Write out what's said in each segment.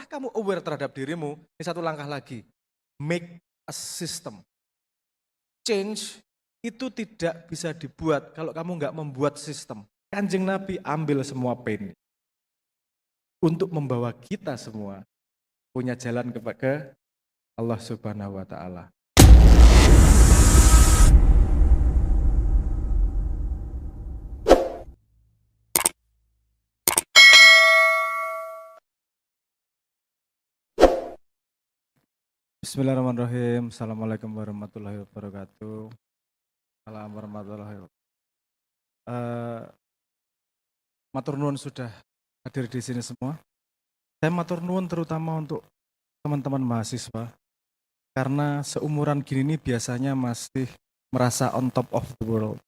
setelah kamu aware terhadap dirimu, ini satu langkah lagi. Make a system. Change itu tidak bisa dibuat kalau kamu nggak membuat sistem. Kanjeng Nabi ambil semua pain untuk membawa kita semua punya jalan ke Allah Subhanahu wa Ta'ala. Bismillahirrahmanirrahim. Assalamualaikum warahmatullahi wabarakatuh. Assalamualaikum warahmatullahi wabarakatuh. Matur nuwun sudah hadir di sini semua. Saya matur nuwun terutama untuk teman-teman mahasiswa. Karena seumuran gini nih biasanya masih merasa on top of the world.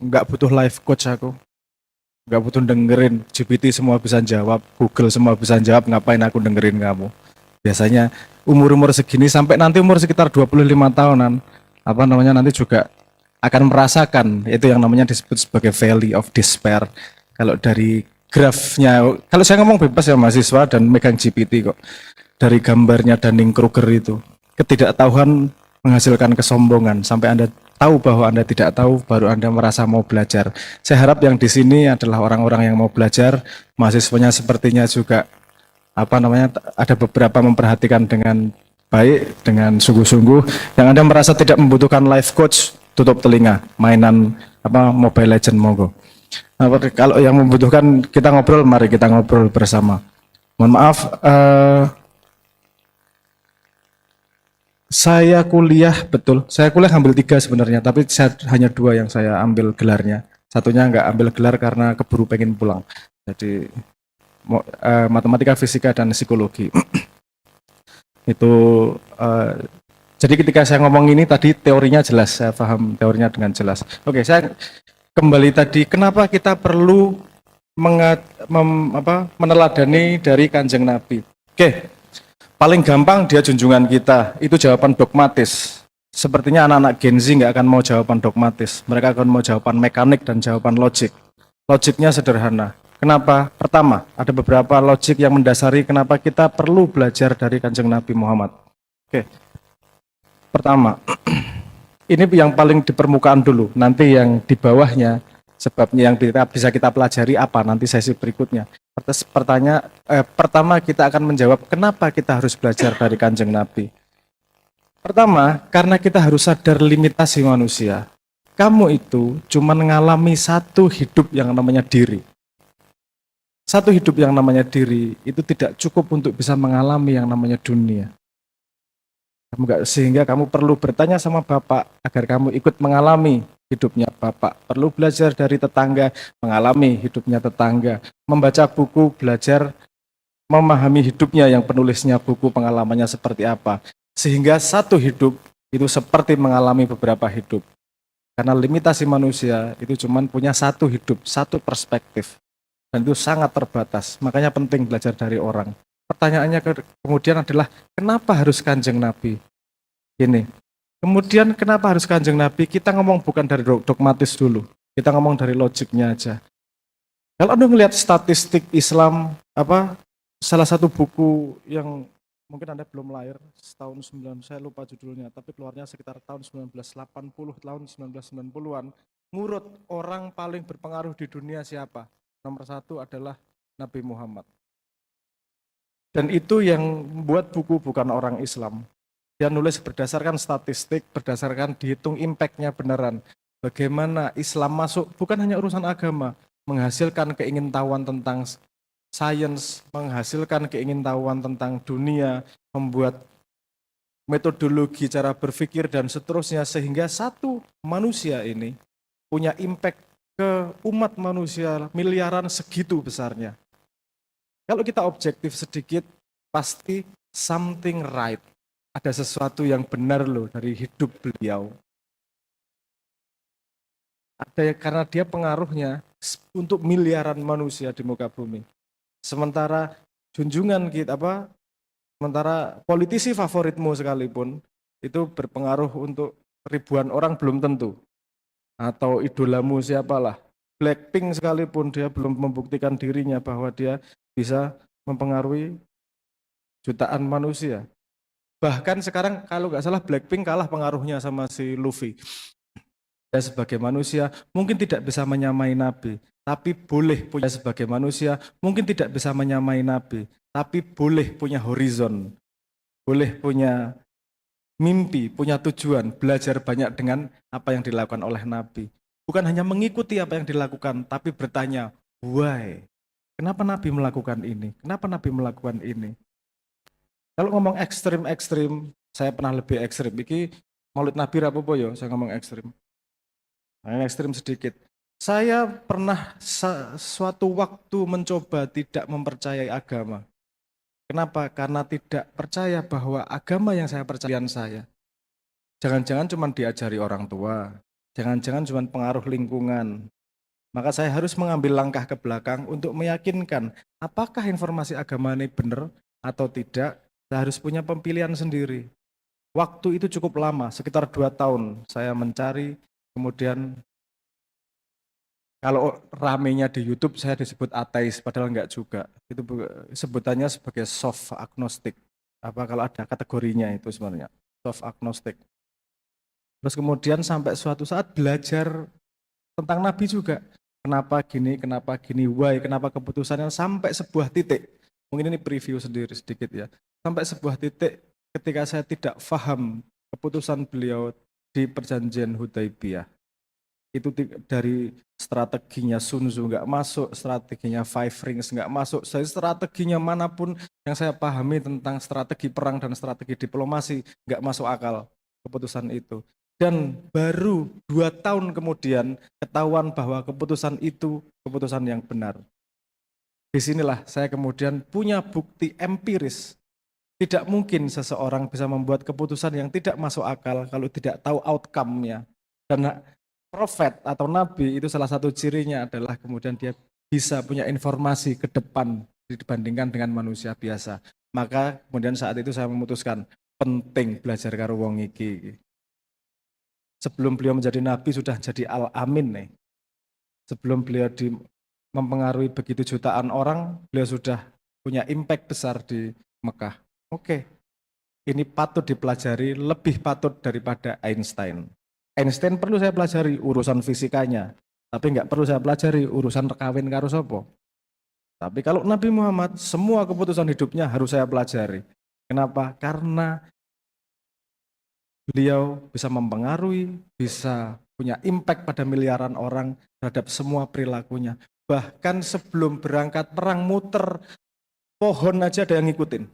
Nggak butuh life coach aku. Nggak butuh dengerin, GPT semua bisa jawab, Google semua bisa jawab, ngapain aku dengerin kamu. Biasanya umur-umur segini sampai nanti umur sekitar 25 tahunan, nanti juga akan merasakan itu yang namanya disebut sebagai valley of despair. Kalau dari grafnya, kalau saya ngomong bebas ya mahasiswa dan megang GPT kok. Dari gambarnya Dunning-Kruger itu, ketidaktahuan menghasilkan kesombongan. Sampai Anda tahu bahwa Anda tidak tahu, baru Anda merasa mau belajar. Saya harap yang di sini adalah orang-orang yang mau belajar, mahasiswanya sepertinya juga ada beberapa memperhatikan dengan baik, dengan sungguh-sungguh. Yang Anda merasa tidak membutuhkan life coach, tutup telinga, mainan Mobile Legend monggo. Kalau yang membutuhkan kita ngobrol, mari kita ngobrol bersama. Mohon maaf, saya kuliah ambil 3 sebenarnya, tapi hanya 2 yang saya ambil gelarnya. Satunya nggak ambil gelar karena keburu pengen pulang. Jadi matematika, fisika, dan psikologi. Itu jadi ketika saya ngomong ini tadi teorinya jelas, saya paham teorinya dengan jelas. Oke, saya kembali tadi, kenapa kita perlu meneladani dari Kanjeng Nabi. Oke, paling gampang dia junjungan kita, itu jawaban dogmatis. Sepertinya anak-anak Gen Z nggak akan mau jawaban dogmatis, mereka akan mau jawaban mekanik dan jawaban logik. Logiknya sederhana. Kenapa? Pertama, ada beberapa logik yang mendasari kenapa kita perlu belajar dari Kanjeng Nabi Muhammad. Oke. Pertama, ini yang paling di permukaan dulu, nanti yang di bawahnya, sebabnya yang bisa kita pelajari apa nanti sesi berikutnya. Pertama kita akan menjawab kenapa kita harus belajar dari Kanjeng Nabi. Pertama, karena kita harus sadar limitasi manusia. Kamu itu cuma mengalami satu hidup yang namanya diri. Satu hidup yang namanya diri itu tidak cukup untuk bisa mengalami yang namanya dunia. Sehingga kamu perlu bertanya sama Bapak agar kamu ikut mengalami hidupnya Bapak. Perlu belajar dari tetangga, mengalami hidupnya tetangga. Membaca buku, belajar memahami hidupnya yang penulisnya buku, pengalamannya seperti apa. Sehingga satu hidup itu seperti mengalami beberapa hidup. Karena limitasi manusia itu cuma punya satu hidup, satu perspektif. Dan itu sangat terbatas, makanya penting belajar dari orang. Pertanyaannya kemudian adalah, kenapa harus Kanjeng Nabi? Ini. Kemudian kenapa harus Kanjeng Nabi? Kita ngomong bukan dari dogmatis dulu, kita ngomong dari logiknya aja. Kalau Anda melihat statistik Islam, salah satu buku yang mungkin Anda belum lahir, saya lupa judulnya, tapi keluarnya sekitar tahun 1980, tahun 1990-an, ngurut orang paling berpengaruh di dunia siapa? Nomor 1 adalah Nabi Muhammad. Dan itu yang membuat buku bukan orang Islam. Dia nulis berdasarkan statistik, berdasarkan dihitung impact-nya beneran. Bagaimana Islam masuk, bukan hanya urusan agama, menghasilkan keingintahuan tentang sains, menghasilkan keingintahuan tentang dunia, membuat metodologi cara berpikir dan seterusnya, sehingga satu manusia ini punya impact ke umat manusia miliaran segitu besarnya. Kalau kita objektif sedikit, pasti something right. Ada sesuatu yang benar loh dari hidup beliau. Karena dia pengaruhnya untuk miliaran manusia di muka bumi. Sementara junjungan kita, sementara politisi favoritmu sekalipun, itu berpengaruh untuk ribuan orang belum tentu. Atau idolamu siapalah, Blackpink sekalipun dia belum membuktikan dirinya bahwa dia bisa mempengaruhi jutaan manusia. Bahkan sekarang kalau nggak salah Blackpink kalah pengaruhnya sama si Luffy. Saya sebagai manusia mungkin tidak bisa menyamai Nabi, tapi boleh punya sebagai manusia mungkin tidak bisa menyamai Nabi, tapi boleh punya horizon, boleh punya mimpi, punya tujuan, belajar banyak dengan apa yang dilakukan oleh Nabi. Bukan hanya mengikuti apa yang dilakukan, tapi bertanya, why? Kenapa Nabi melakukan ini? Kenapa Nabi melakukan ini? Kalau ngomong ekstrim-ekstrim, saya pernah lebih ekstrim. Iki Maulid Nabi rapopo yo, saya ngomong ekstrim. Nah, ekstrim sedikit. Saya pernah suatu waktu mencoba tidak mempercayai agama. Kenapa? Karena tidak percaya bahwa agama yang saya percaya saya. Jangan-jangan cuma diajari orang tua, jangan-jangan cuma pengaruh lingkungan. Maka saya harus mengambil langkah ke belakang untuk meyakinkan apakah informasi agama ini benar atau tidak. Saya harus punya pilihan sendiri. Waktu itu cukup lama, sekitar 2 tahun saya mencari, kemudian kalau ramenya di YouTube saya disebut ateis, padahal enggak juga. Itu sebutannya sebagai soft agnostic. Apa kalau ada kategorinya itu sebenarnya, soft agnostic. Terus kemudian sampai suatu saat belajar tentang Nabi juga. Kenapa gini, why, kenapa keputusannya sampai sebuah titik. Mungkin ini preview sendiri sedikit ya. Sampai sebuah titik ketika saya tidak paham keputusan beliau di perjanjian Hudaibiyah. Itu dari strateginya Sun Tzu nggak masuk, strateginya Five Rings nggak masuk, saya strateginya manapun yang saya pahami tentang strategi perang dan strategi diplomasi nggak masuk akal keputusan itu. Dan baru 2 tahun kemudian ketahuan bahwa keputusan itu keputusan yang benar. Disinilah saya kemudian punya bukti empiris. Tidak mungkin seseorang bisa membuat keputusan yang tidak masuk akal kalau tidak tahu outcome-nya. Dan profet atau nabi itu salah satu cirinya adalah kemudian dia bisa punya informasi ke depan dibandingkan dengan manusia biasa. Maka kemudian saat itu saya memutuskan penting belajar karo wong iki. Sebelum beliau menjadi nabi sudah jadi al-amin nih. Sebelum beliau mempengaruhi begitu jutaan orang, beliau sudah punya impact besar di Mekah. Oke, ini patut dipelajari, lebih patut daripada Einstein. Einstein perlu saya pelajari urusan fisikanya, tapi nggak perlu saya pelajari urusan kawin karo sopo. Tapi kalau Nabi Muhammad, semua keputusan hidupnya harus saya pelajari. Kenapa? Karena beliau bisa mempengaruhi, bisa punya impact pada miliaran orang terhadap semua perilakunya. Bahkan sebelum berangkat perang muter, pohon aja ada yang ngikutin.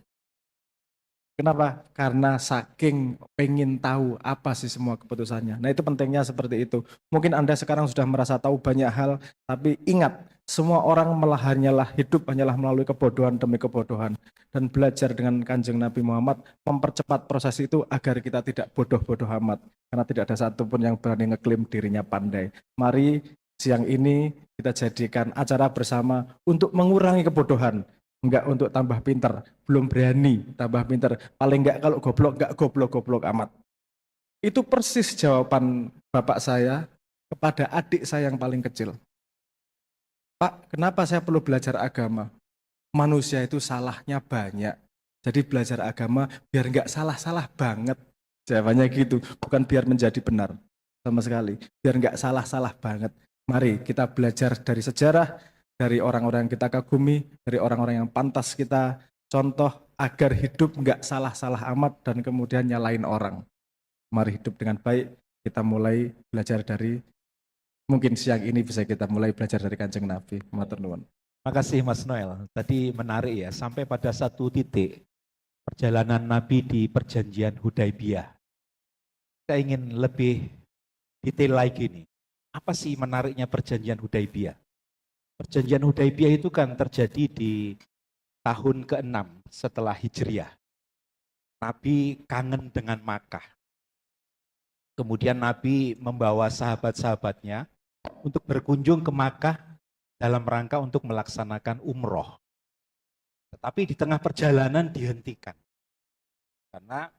Kenapa? Karena saking pengen tahu apa sih semua keputusannya. Nah itu pentingnya seperti itu. Mungkin Anda sekarang sudah merasa tahu banyak hal, tapi ingat, semua orang hanyalah hidup hanyalah melalui kebodohan demi kebodohan. Dan belajar dengan Kanjeng Nabi Muhammad mempercepat proses itu agar kita tidak bodoh-bodoh amat. Karena tidak ada satupun yang berani ngeklaim dirinya pandai. Mari siang ini kita jadikan acara bersama untuk mengurangi kebodohan. Enggak untuk tambah pinter, belum berani tambah pinter. Paling enggak kalau goblok, enggak goblok-goblok amat. Itu persis jawaban bapak saya kepada adik saya yang paling kecil. Pak, kenapa saya perlu belajar agama? Manusia itu salahnya banyak. Jadi belajar agama biar enggak salah-salah banget. Jawabannya gitu, bukan biar menjadi benar sama sekali. Biar enggak salah-salah banget. Mari kita belajar dari sejarah, dari orang-orang yang kita kagumi, dari orang-orang yang pantas kita contoh agar hidup nggak salah-salah amat dan kemudian nyalain orang. Mari hidup dengan baik, kita mulai belajar dari, mungkin siang ini bisa kita mulai belajar dari Kanjeng Nabi. Matur nuwun. Makasih Mas Noel, tadi menarik ya, sampai pada satu titik perjalanan Nabi di perjanjian Hudaibiyah. Saya ingin lebih detail lagi nih, apa sih menariknya perjanjian Hudaibiyah? Perjanjian Hudaibiyah itu kan terjadi di tahun ke-6 setelah Hijriah. Nabi kangen dengan Makkah. Kemudian Nabi membawa sahabat-sahabatnya untuk berkunjung ke Makkah dalam rangka untuk melaksanakan umroh. Tetapi di tengah perjalanan dihentikan. Karena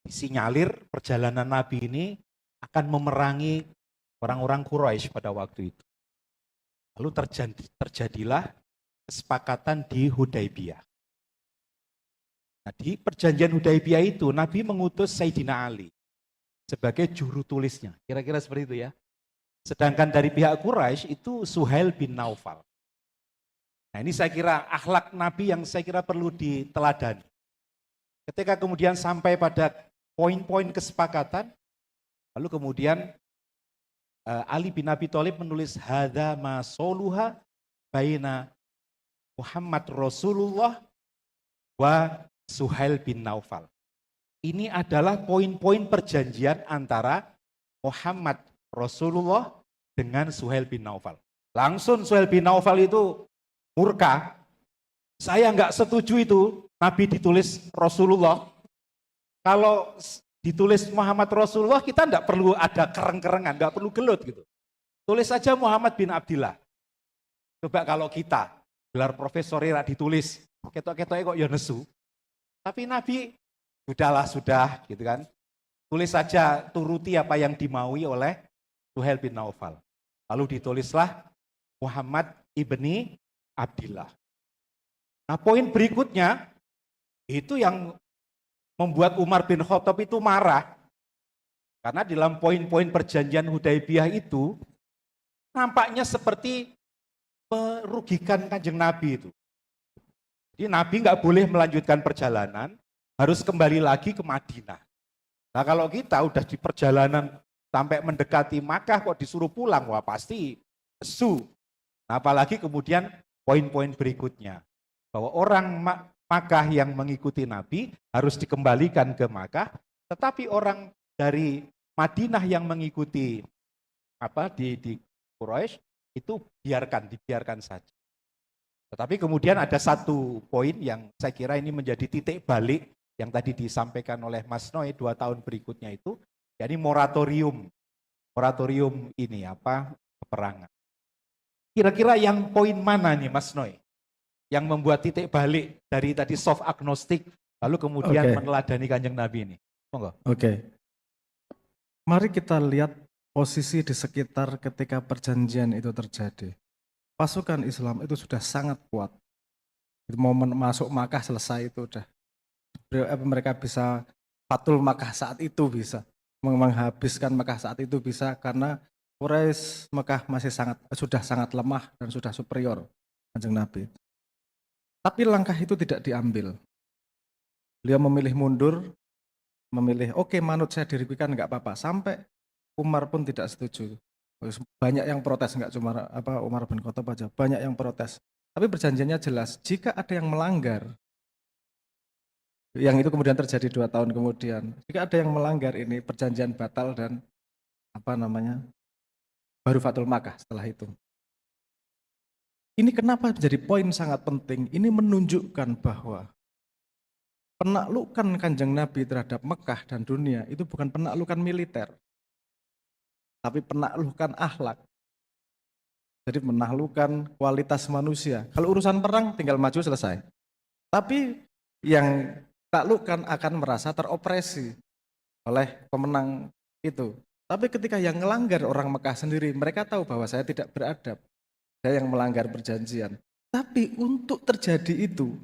disinyalir perjalanan Nabi ini akan memerangi orang-orang Quraisy pada waktu itu. Lalu terjadilah kesepakatan di Hudaibiyah. Nah, di perjanjian Hudaibiyah itu Nabi mengutus Sayyidina Ali sebagai juru tulisnya. Kira-kira seperti itu ya. Sedangkan dari pihak Quraisy itu Suhail bin Naufal. Nah, ini saya kira akhlak Nabi yang saya kira perlu diteladani. Ketika kemudian sampai pada poin-poin kesepakatan, lalu kemudian Ali bin Abi Thalib menulis hadza ma soluha baina Muhammad Rasulullah wa Suhail bin Naufal. Ini adalah poin-poin perjanjian antara Muhammad Rasulullah dengan Suhail bin Naufal. Langsung Suhail bin Naufal itu murka. Saya nggak setuju itu Nabi ditulis Rasulullah. Kalau ditulis Muhammad Rasulullah, kita nggak perlu ada kereng-kerengan, nggak perlu gelut gitu. Tulis saja Muhammad bin Abdillah. Coba kalau kita gelar profesor ya ditulis, ketok-ketoknya kok ya nesu. Tapi Nabi sudah gitu kan. Tulis saja turuti apa yang dimaui oleh Suhail bin Naufal. Lalu ditulislah Muhammad ibni Abdillah. Nah, poin berikutnya itu yang membuat Umar bin Khattab itu marah. Karena dalam poin-poin perjanjian Hudaibiyah itu nampaknya seperti merugikan Kanjeng Nabi itu. Jadi Nabi nggak boleh melanjutkan perjalanan, harus kembali lagi ke Madinah. Nah, kalau kita udah di perjalanan sampai mendekati Makkah kok disuruh pulang, wah pasti lesu. Nah, apalagi kemudian poin-poin berikutnya, bahwa orang Makkah yang mengikuti Nabi harus dikembalikan ke Makkah, tetapi orang dari Madinah yang mengikuti di Quraisy itu dibiarkan saja. Tetapi kemudian ada satu poin yang saya kira ini menjadi titik balik yang tadi disampaikan oleh Mas Noe 2 tahun berikutnya itu, yakni moratorium ini peperangan. Kira-kira yang poin mana nih Mas Noe yang membuat titik balik dari tadi soft agnostik lalu kemudian meneladani Kanjeng Nabi ini? Monggo. Oke. Mari kita lihat posisi di sekitar ketika perjanjian itu terjadi. Pasukan Islam itu sudah sangat kuat. Momen masuk Makkah selesai itu udah. Mereka bisa Fatul Makkah saat itu bisa. Menghabiskan Makkah saat itu bisa karena Quraisy Makkah sudah sangat lemah dan sudah superior Kanjeng Nabi. Tapi langkah itu tidak diambil. Beliau memilih mundur, memilih manut saya dirikan nggak apa-apa. Sampai Umar pun tidak setuju. Banyak yang protes, nggak cuma Umar bin Khattab aja, banyak yang protes. Tapi perjanjiannya jelas, jika ada yang melanggar, yang itu kemudian terjadi 2 tahun kemudian, jika ada yang melanggar ini perjanjian batal dan baru Fatul Makkah setelah itu. Ini kenapa menjadi poin sangat penting? Ini menunjukkan bahwa penaklukan Kanjeng Nabi terhadap Mekah dan dunia itu bukan penaklukan militer, tapi penaklukan akhlak. Jadi menaklukkan kualitas manusia. Kalau urusan perang tinggal maju selesai. Tapi yang taklukkan akan merasa teropresi oleh pemenang itu. Tapi ketika yang melanggar orang Mekah sendiri, mereka tahu bahwa saya tidak beradab. Saya yang melanggar perjanjian. Tapi untuk terjadi itu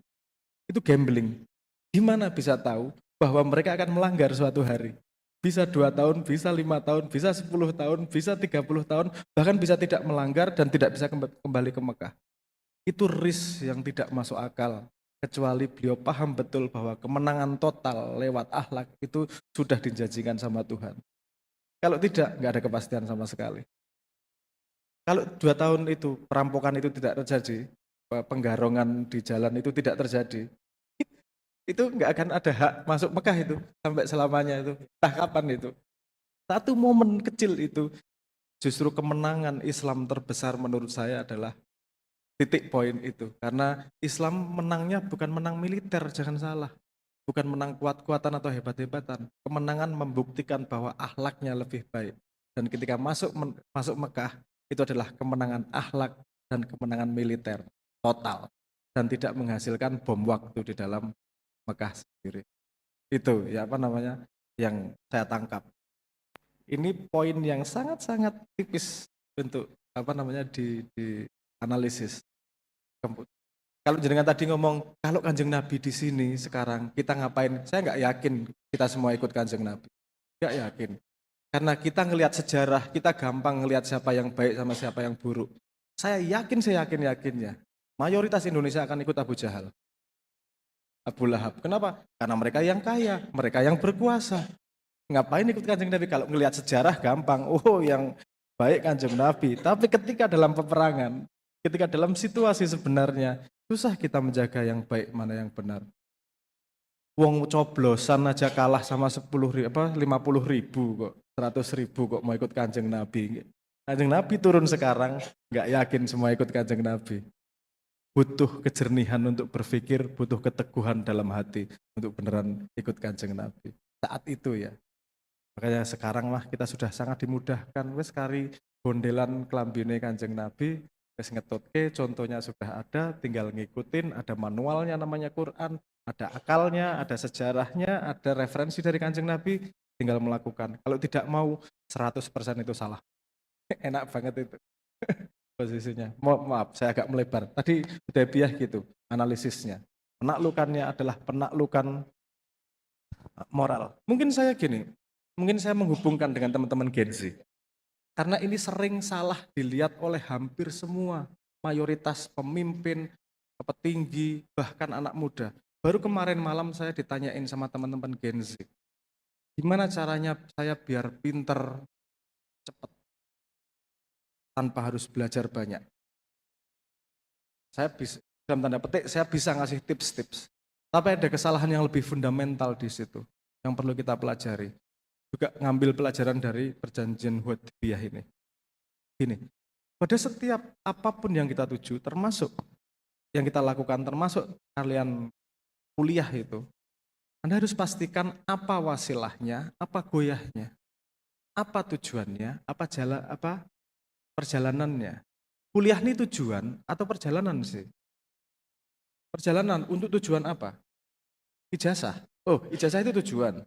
gambling. Gimana bisa tahu bahwa mereka akan melanggar suatu hari? Bisa 2 tahun, bisa 5 tahun, bisa 10 tahun, bisa 30 tahun, bahkan bisa tidak melanggar dan tidak bisa kembali ke Mekah. Itu risk yang tidak masuk akal. Kecuali beliau paham betul bahwa kemenangan total lewat akhlak itu sudah dijanjikan sama Tuhan. Kalau tidak, nggak ada kepastian sama sekali. Kalau 2 tahun itu, perampokan itu tidak terjadi, penggarongan di jalan itu tidak terjadi, itu nggak akan ada hak masuk Mekah itu sampai selamanya itu. Entah kapan itu. Satu momen kecil itu justru kemenangan Islam terbesar menurut saya adalah titik poin itu. Karena Islam menangnya bukan menang militer, jangan salah. Bukan menang kuat-kuatan atau hebat-hebatan. Kemenangan membuktikan bahwa akhlaknya lebih baik. Dan ketika masuk Mekah, itu adalah kemenangan akhlak dan kemenangan militer total. Dan tidak menghasilkan bom waktu di dalam Mekah sendiri. Itu yang saya tangkap. Ini poin yang sangat-sangat tipis untuk di analisis. Kalau jenengan tadi ngomong, kalau Kanjeng Nabi di sini sekarang, kita ngapain? Saya nggak yakin kita semua ikut Kanjeng Nabi. Nggak yakin. Karena kita ngelihat sejarah, kita gampang ngelihat siapa yang baik sama siapa yang buruk. Saya yakinnya, mayoritas Indonesia akan ikut Abu Jahal, Abu Lahab. Kenapa? Karena mereka yang kaya, mereka yang berkuasa. Ngapain ikut Kanjeng Nabi? Kalau ngelihat sejarah gampang, oh yang baik Kanjeng Nabi. Tapi ketika dalam peperangan, ketika dalam situasi sebenarnya, susah kita menjaga yang baik mana yang benar. Wong coblosan aja kalah sama 50.000 kok, 100.000 kok mau ikut Kanjeng Nabi. Kanjeng Nabi turun sekarang, nggak yakin semua ikut Kanjeng Nabi. Butuh kejernihan untuk berpikir, butuh keteguhan dalam hati untuk beneran ikut Kanjeng Nabi. Saat itu ya. Makanya sekarang lah kita sudah sangat dimudahkan. Wes kari bondelan kelambine Kanjeng Nabi, wes ngetutke, contohnya sudah ada, tinggal ngikutin, ada manualnya namanya Quran, ada akalnya, ada sejarahnya, ada referensi dari Kanjeng Nabi, tinggal melakukan. Kalau tidak mau, 100% itu salah. Enak banget itu posisinya. Maaf, saya agak melebar. Tadi Hudaybiyah gitu, analisisnya. Penaklukannya adalah penaklukan moral. Mungkin saya menghubungkan dengan teman-teman Gen Z. Karena ini sering salah dilihat oleh hampir semua, mayoritas pemimpin, petinggi, bahkan anak muda. Baru kemarin malam saya ditanyain sama teman-teman Gen Z, gimana caranya saya biar pinter, cepat, tanpa harus belajar banyak. Saya bisa, dalam tanda petik, saya bisa ngasih tips-tips. Tapi ada kesalahan yang lebih fundamental di situ, yang perlu kita pelajari. Juga ngambil pelajaran dari perjanjian Hudaybiyah ini. Gini, pada setiap apapun yang kita tuju, termasuk yang kita lakukan, termasuk kalian kuliah itu, Anda harus pastikan apa wasilahnya, apa goyahnya, apa tujuannya, apa perjalanannya. Kuliah ini tujuan atau perjalanan sih? Perjalanan untuk tujuan apa? Ijazah. Oh, ijazah itu tujuan.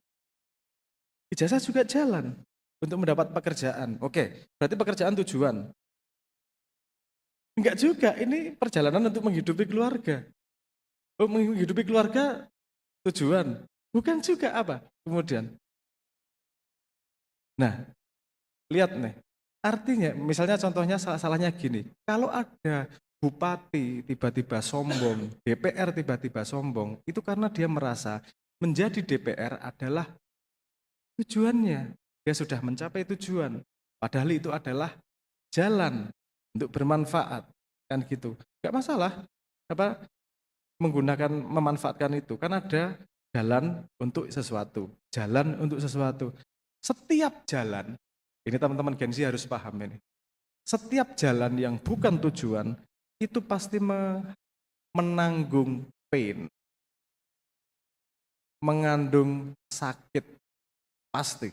Ijazah juga jalan untuk mendapat pekerjaan. Oke, berarti pekerjaan tujuan. Enggak juga, ini perjalanan untuk menghidupi keluarga. Oh, menghidupi keluarga tujuan. Bukan juga apa? Kemudian. Nah, lihat nih. Artinya, misalnya contohnya salahnya gini. Kalau ada bupati tiba-tiba sombong, DPR tiba-tiba sombong, itu karena dia merasa menjadi DPR adalah tujuannya. Dia sudah mencapai tujuan. Padahal itu adalah jalan untuk bermanfaat. Kan gitu. Enggak masalah. Apa memanfaatkan itu kan ada jalan untuk sesuatu, jalan untuk sesuatu. Setiap jalan, ini teman-teman Gen Z harus paham ini. Setiap jalan yang bukan tujuan itu pasti menanggung pain, mengandung sakit pasti.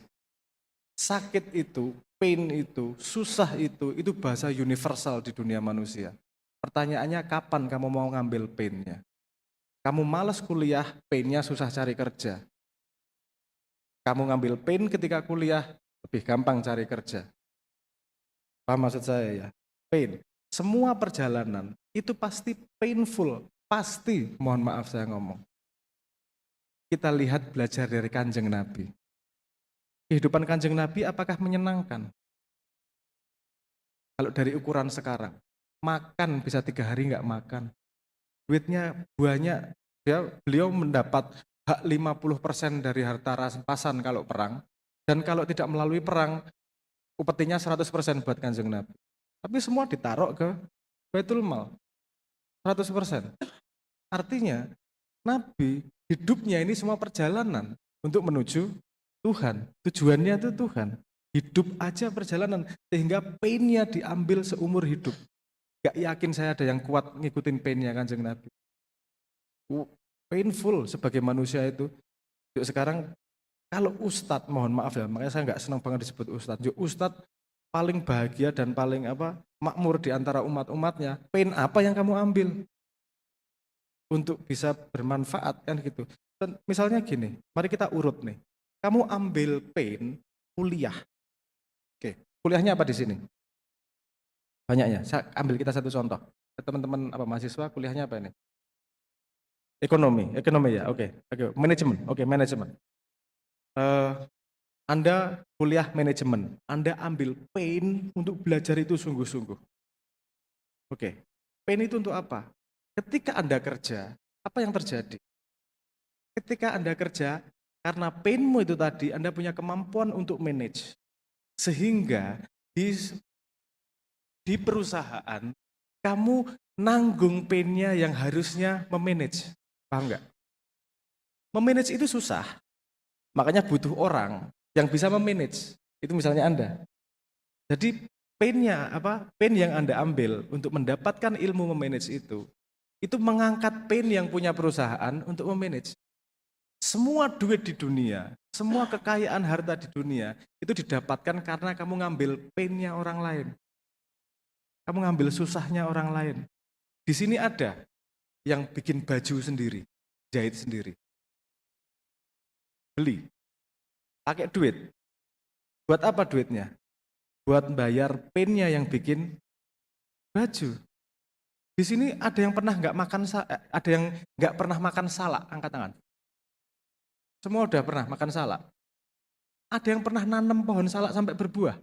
Sakit itu, pain itu, susah itu bahasa universal di dunia manusia. Pertanyaannya kapan kamu mau ngambil painnya? Kamu malas kuliah, pain-nya susah cari kerja. Kamu ngambil pain ketika kuliah, lebih gampang cari kerja. Paham maksud saya ya? Pain. Semua perjalanan itu pasti painful. Pasti, mohon maaf saya ngomong. Kita lihat belajar dari Kanjeng Nabi. Kehidupan Kanjeng Nabi apakah menyenangkan? Kalau dari ukuran sekarang, makan bisa 3 hari nggak makan. Duitnya banyak, beliau mendapat hak 50% dari harta rampasan kalau perang, dan kalau tidak melalui perang, upetinya 100% buat Kanjeng Nabi. Tapi semua ditaruh ke Baitul Mal, 100%. Artinya, Nabi hidupnya ini semua perjalanan untuk menuju Tuhan. Tujuannya itu Tuhan. Hidup aja perjalanan, sehingga pain-nya diambil seumur hidup. Gak yakin saya ada yang kuat ngikutin pain-nya Kanjeng Nabi. Painful sebagai manusia itu. Yuk sekarang kalau ustadz, mohon maaf ya, makanya saya nggak senang banget disebut ustadz. Yuk ustadz paling bahagia dan paling makmur di antara umat-umatnya. Pain apa yang kamu ambil untuk bisa bermanfaat kan gitu. Dan misalnya gini, mari kita urut nih. Kamu ambil pain kuliah. Oke, kuliahnya apa di sini? Banyaknya. Saya ambil kita satu contoh. Teman-teman mahasiswa kuliahnya apa ini? Ekonomi ya, oke, manajemen. Eh, Anda kuliah manajemen, Anda ambil pain untuk belajar itu sungguh-sungguh. Oke, pain itu untuk apa? Ketika Anda kerja, apa yang terjadi? Ketika Anda kerja, karena painmu itu tadi, Anda punya kemampuan untuk manage. Sehingga di perusahaan, kamu nanggung painnya yang harusnya memanage. Paham nggak? Memanage itu susah, makanya butuh orang yang bisa memanage. Itu misalnya Anda. Jadi pain yang Anda ambil untuk mendapatkan ilmu memanage itu mengangkat pain yang punya perusahaan untuk memanage. Semua duit di dunia, semua kekayaan harta di dunia itu didapatkan karena kamu ngambil painnya orang lain. Kamu ngambil susahnya orang lain. Di sini ada yang bikin baju sendiri, jahit sendiri. Beli, pakai duit. Buat apa duitnya? Buat bayar painnya yang bikin baju. Di sini ada yang nggak pernah makan salak, angkat tangan. Semua udah pernah makan salak. Ada yang pernah nanam pohon salak sampai berbuah?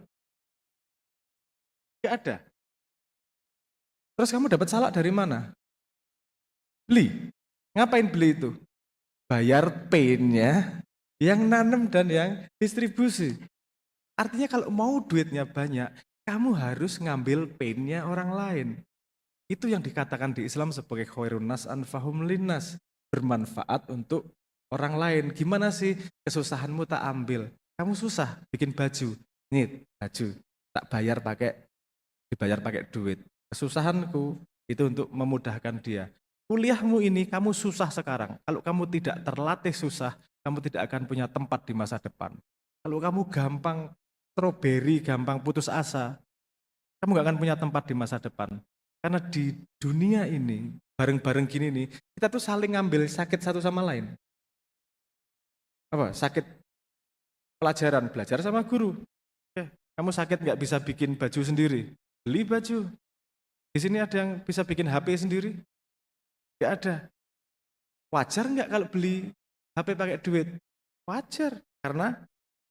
Nggak ada. Terus kamu dapat salak dari mana? Beli. Ngapain beli itu? Bayar painnya yang nanam dan yang distribusi. Artinya kalau mau duitnya banyak, kamu harus ngambil painnya orang lain. Itu yang dikatakan di Islam sebagai khairun nas anfahum linnas, bermanfaat untuk orang lain. Gimana sih kesusahanmu tak ambil? Kamu susah bikin baju. Nih, baju tak dibayar pakai duit. Kesusahanku itu untuk memudahkan dia. Kuliahmu ini kamu susah sekarang. Kalau kamu tidak terlatih susah, kamu tidak akan punya tempat di masa depan. Kalau kamu gampang strawberry, gampang putus asa, kamu gak akan punya tempat di masa depan. Karena di dunia ini, bareng-bareng gini nih, kita tuh saling ngambil sakit satu sama lain. Apa? Sakit pelajaran, belajar sama guru. Oke, kamu sakit nggak bisa bikin baju sendiri, beli baju. Di sini ada yang bisa bikin HP sendiri? Nggak ada. Wajar nggak kalau beli HP pakai duit? Wajar, karena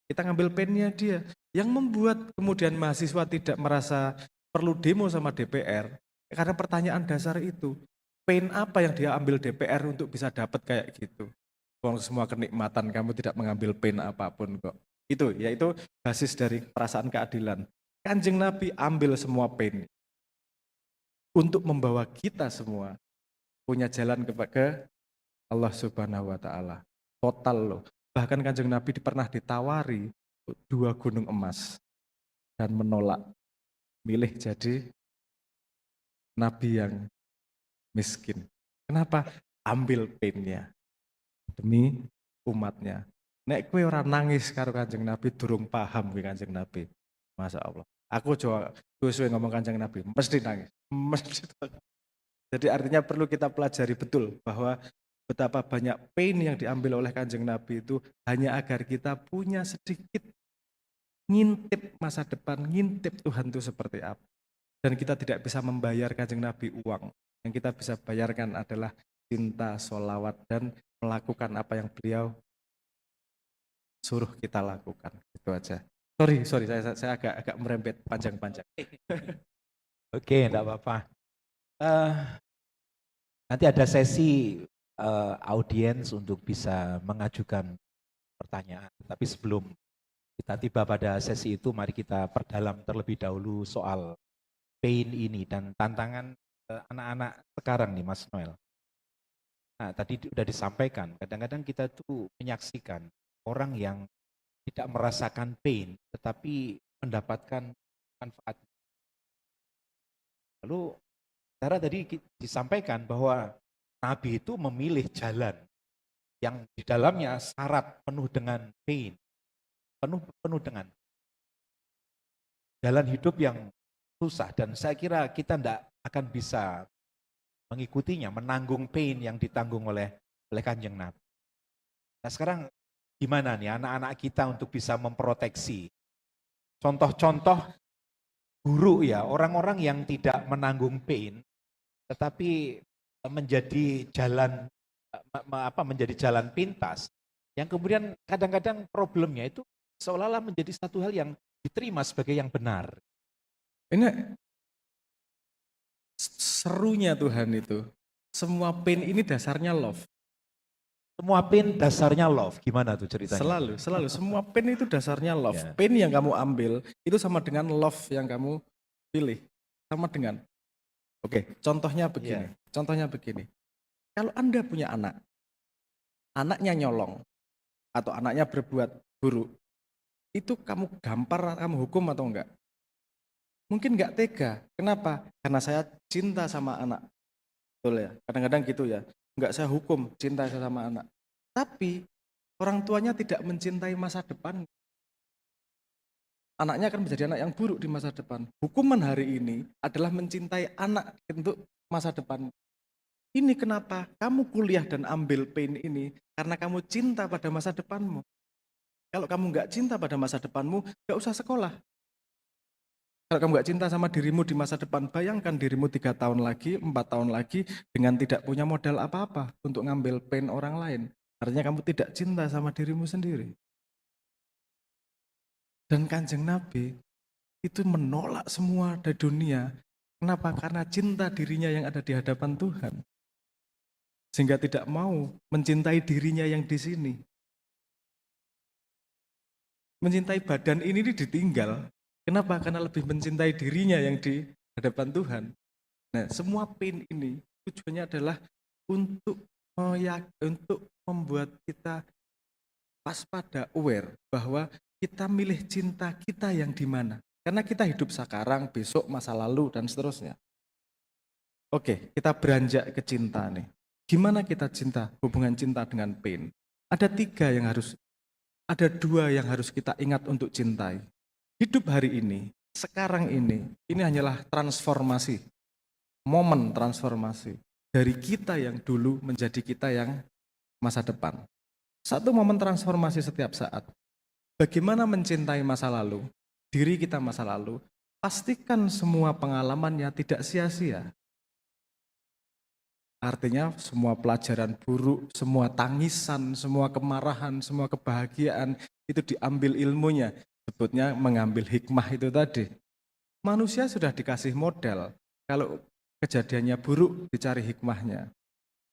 kita ngambil pennya dia. Yang membuat kemudian mahasiswa tidak merasa perlu demo sama DPR, karena pertanyaan dasar itu, pen apa yang dia ambil DPR untuk bisa dapat kayak gitu? Kalau semua kenikmatan kamu tidak mengambil pen apapun kok. Itu, yaitu basis dari perasaan keadilan. Kanjeng Nabi ambil semua pen untuk membawa kita semua punya jalan ke Allah Subhanahu wa Ta'ala. Total loh. Bahkan Kanjeng Nabi pernah ditawari 2 gunung emas dan menolak, milih jadi nabi yang miskin. Kenapa? Ambil painnya demi umatnya. Nek kowe ora nangis karo Kanjeng Nabi durung paham kowe Kanjeng Nabi. Masya Allah. Aku coba suwe ngomong Kanjeng Nabi, mesti nangis. Mesti. Jadi artinya perlu kita pelajari betul bahwa betapa banyak pain yang diambil oleh Kanjeng Nabi itu hanya agar kita punya sedikit ngintip masa depan, ngintip Tuhan itu seperti apa. Dan kita tidak bisa membayar Kanjeng Nabi uang. Yang kita bisa bayarkan adalah cinta, sholawat, dan melakukan apa yang beliau suruh kita lakukan. Itu aja. Sorry, saya agak merembet panjang-panjang. Oke, enggak apa-apa. Nanti ada sesi audiens untuk bisa mengajukan pertanyaan. Tapi sebelum kita tiba pada sesi itu, mari kita perdalam terlebih dahulu soal pain ini dan tantangan anak-anak sekarang nih, Mas Noel. Nah, tadi sudah disampaikan, kadang-kadang kita tuh menyaksikan orang yang tidak merasakan pain, tetapi mendapatkan manfaat. Lalu, cara tadi disampaikan bahwa Nabi itu memilih jalan yang di dalamnya syarat penuh dengan pain, penuh dengan jalan hidup yang susah, dan saya kira kita tidak akan bisa mengikutinya, menanggung pain yang ditanggung oleh Kanjeng Nabi. Nah sekarang gimana nih anak-anak kita untuk bisa memproteksi contoh-contoh buruk ya, orang-orang yang tidak menanggung pain, tetapi menjadi jalan menjadi jalan pintas, yang kemudian kadang-kadang problemnya itu seolah-olah menjadi satu hal yang diterima sebagai yang benar. Ini serunya Tuhan itu. Semua pain ini dasarnya love. Semua pain dasarnya love. Gimana tuh ceritanya? Selalu. Semua pain itu dasarnya love. Ya. Pain yang kamu ambil itu sama dengan love yang kamu pilih. Sama dengan. Oke, contohnya begini. Contohnya begini. Kalau Anda punya anak, anaknya nyolong, atau anaknya berbuat buruk, itu kamu gampar, kamu hukum atau enggak? Mungkin enggak tega. Kenapa? Karena saya cinta sama anak. Betul ya? Kadang-kadang gitu ya. Enggak saya hukum, cinta saya sama anak. Tapi orang tuanya tidak mencintai masa depan. Anaknya akan menjadi anak yang buruk di masa depan. Hukuman hari ini adalah mencintai anak untuk masa depan. Ini kenapa kamu kuliah dan ambil pain ini, karena kamu cinta pada masa depanmu. Kalau kamu nggak cinta pada masa depanmu, nggak usah sekolah. Kalau kamu nggak cinta sama dirimu di masa depan, bayangkan dirimu 3 tahun lagi, 4 tahun lagi, dengan tidak punya modal apa-apa untuk ngambil pain orang lain. Artinya kamu tidak cinta sama dirimu sendiri. Dan Kanjeng Nabi itu menolak semua dari dunia. Kenapa? Karena cinta dirinya yang ada di hadapan Tuhan. Sehingga tidak mau mencintai dirinya yang di sini. Mencintai badan ini ditinggal. Kenapa? Karena lebih mencintai dirinya yang di hadapan Tuhan. Nah, semua pain ini tujuannya adalah untuk membuat kita waspada, aware bahwa kita milih cinta kita yang di mana. Karena kita hidup sekarang, besok, masa lalu, dan seterusnya. Oke, kita beranjak ke cinta nih. Gimana kita cinta, hubungan cinta dengan pain? Ada 2 yang harus kita ingat untuk cintai. Hidup hari ini, sekarang ini hanyalah transformasi, momen transformasi dari kita yang dulu menjadi kita yang masa depan. Satu momen transformasi setiap saat. Bagaimana mencintai masa lalu, diri kita masa lalu, pastikan semua pengalamannya tidak sia-sia. Artinya semua pelajaran buruk, semua tangisan, semua kemarahan, semua kebahagiaan itu diambil ilmunya. Sebutnya mengambil hikmah itu tadi. Manusia sudah dikasih modal. Kalau kejadiannya buruk dicari hikmahnya.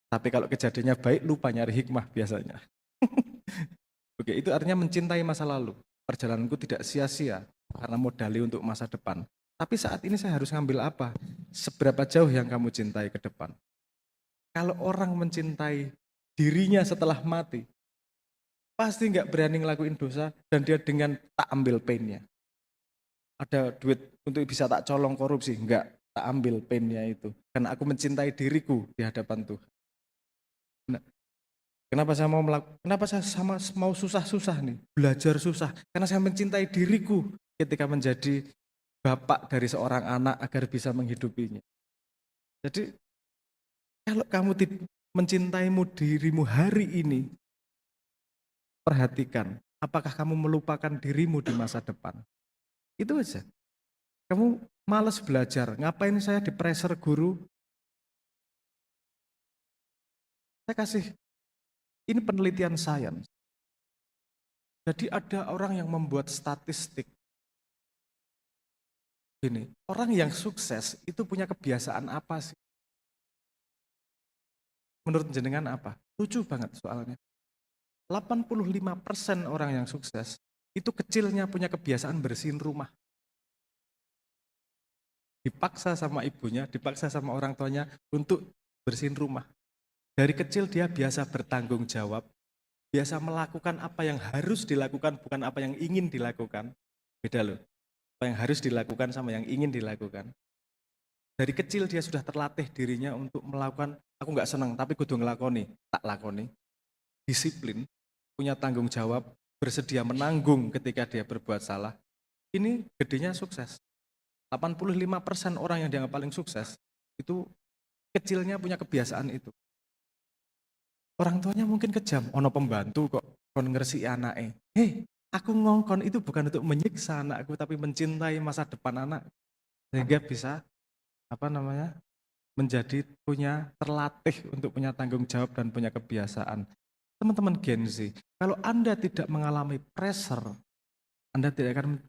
Tapi kalau kejadiannya baik lupa nyari hikmah biasanya. Oke, itu artinya mencintai masa lalu. Perjalananku tidak sia-sia karena modali untuk masa depan. Tapi saat ini saya harus ngambil apa? Seberapa jauh yang kamu cintai ke depan? Kalau orang mencintai dirinya setelah mati, pasti nggak berani ngelakuin dosa dan dia dengan tak ambil painnya. Ada duit untuk bisa tak colong korupsi, nggak tak ambil painnya itu. Karena aku mencintai diriku di hadapan Tuhan. Nah, kenapa saya mau susah-susah nih, belajar susah? Karena saya mencintai diriku ketika menjadi bapak dari seorang anak agar bisa menghidupinya. Jadi kalau kamu mencintaimu dirimu hari ini, perhatikan, apakah kamu melupakan dirimu di masa depan? Itu aja. Kamu malas belajar, ngapain saya di pressure guru? Saya kasih, ini penelitian sains. Jadi ada orang yang membuat statistik. Gini, orang yang sukses itu punya kebiasaan apa sih? Menurut jenengan apa? Lucu banget soalnya. 85% orang yang sukses itu kecilnya punya kebiasaan bersihin rumah. Dipaksa sama ibunya, dipaksa sama orang tuanya untuk bersihin rumah. Dari kecil dia biasa bertanggung jawab, biasa melakukan apa yang harus dilakukan, bukan apa yang ingin dilakukan. Beda loh, apa yang harus dilakukan sama yang ingin dilakukan. Dari kecil dia sudah terlatih dirinya untuk melakukan, aku nggak senang tapi kudu ngelakoni, tak lakoni. Disiplin, punya tanggung jawab, bersedia menanggung ketika dia berbuat salah. Ini gedenya sukses. 85% orang yang dianggap paling sukses, itu kecilnya punya kebiasaan itu. Orang tuanya mungkin kejam, ono pembantu kok kon ngersi anaknya. Hei, aku ngongkon itu bukan untuk menyiksa anakku, tapi mencintai masa depan anak. Sehingga bisa menjadi terlatih untuk punya tanggung jawab dan punya kebiasaan. Teman-teman Gen Z, kalau Anda tidak mengalami pressure, Anda tidak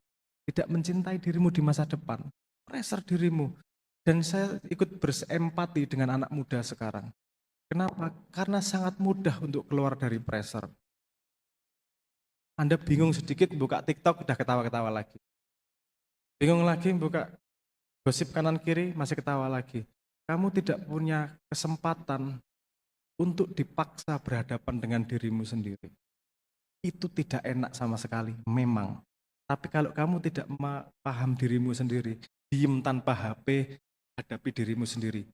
mencintai dirimu di masa depan. Pressure dirimu. Dan saya ikut bersempati dengan anak muda sekarang. Kenapa? Karena sangat mudah untuk keluar dari pressure. Anda bingung sedikit buka TikTok udah ketawa-ketawa lagi. Bingung lagi buka gosip kanan kiri masih ketawa lagi. Kamu tidak punya kesempatan untuk dipaksa berhadapan dengan dirimu sendiri. Itu tidak enak sama sekali, memang. Tapi kalau kamu tidak paham dirimu sendiri, diem tanpa HP, hadapi dirimu sendiri.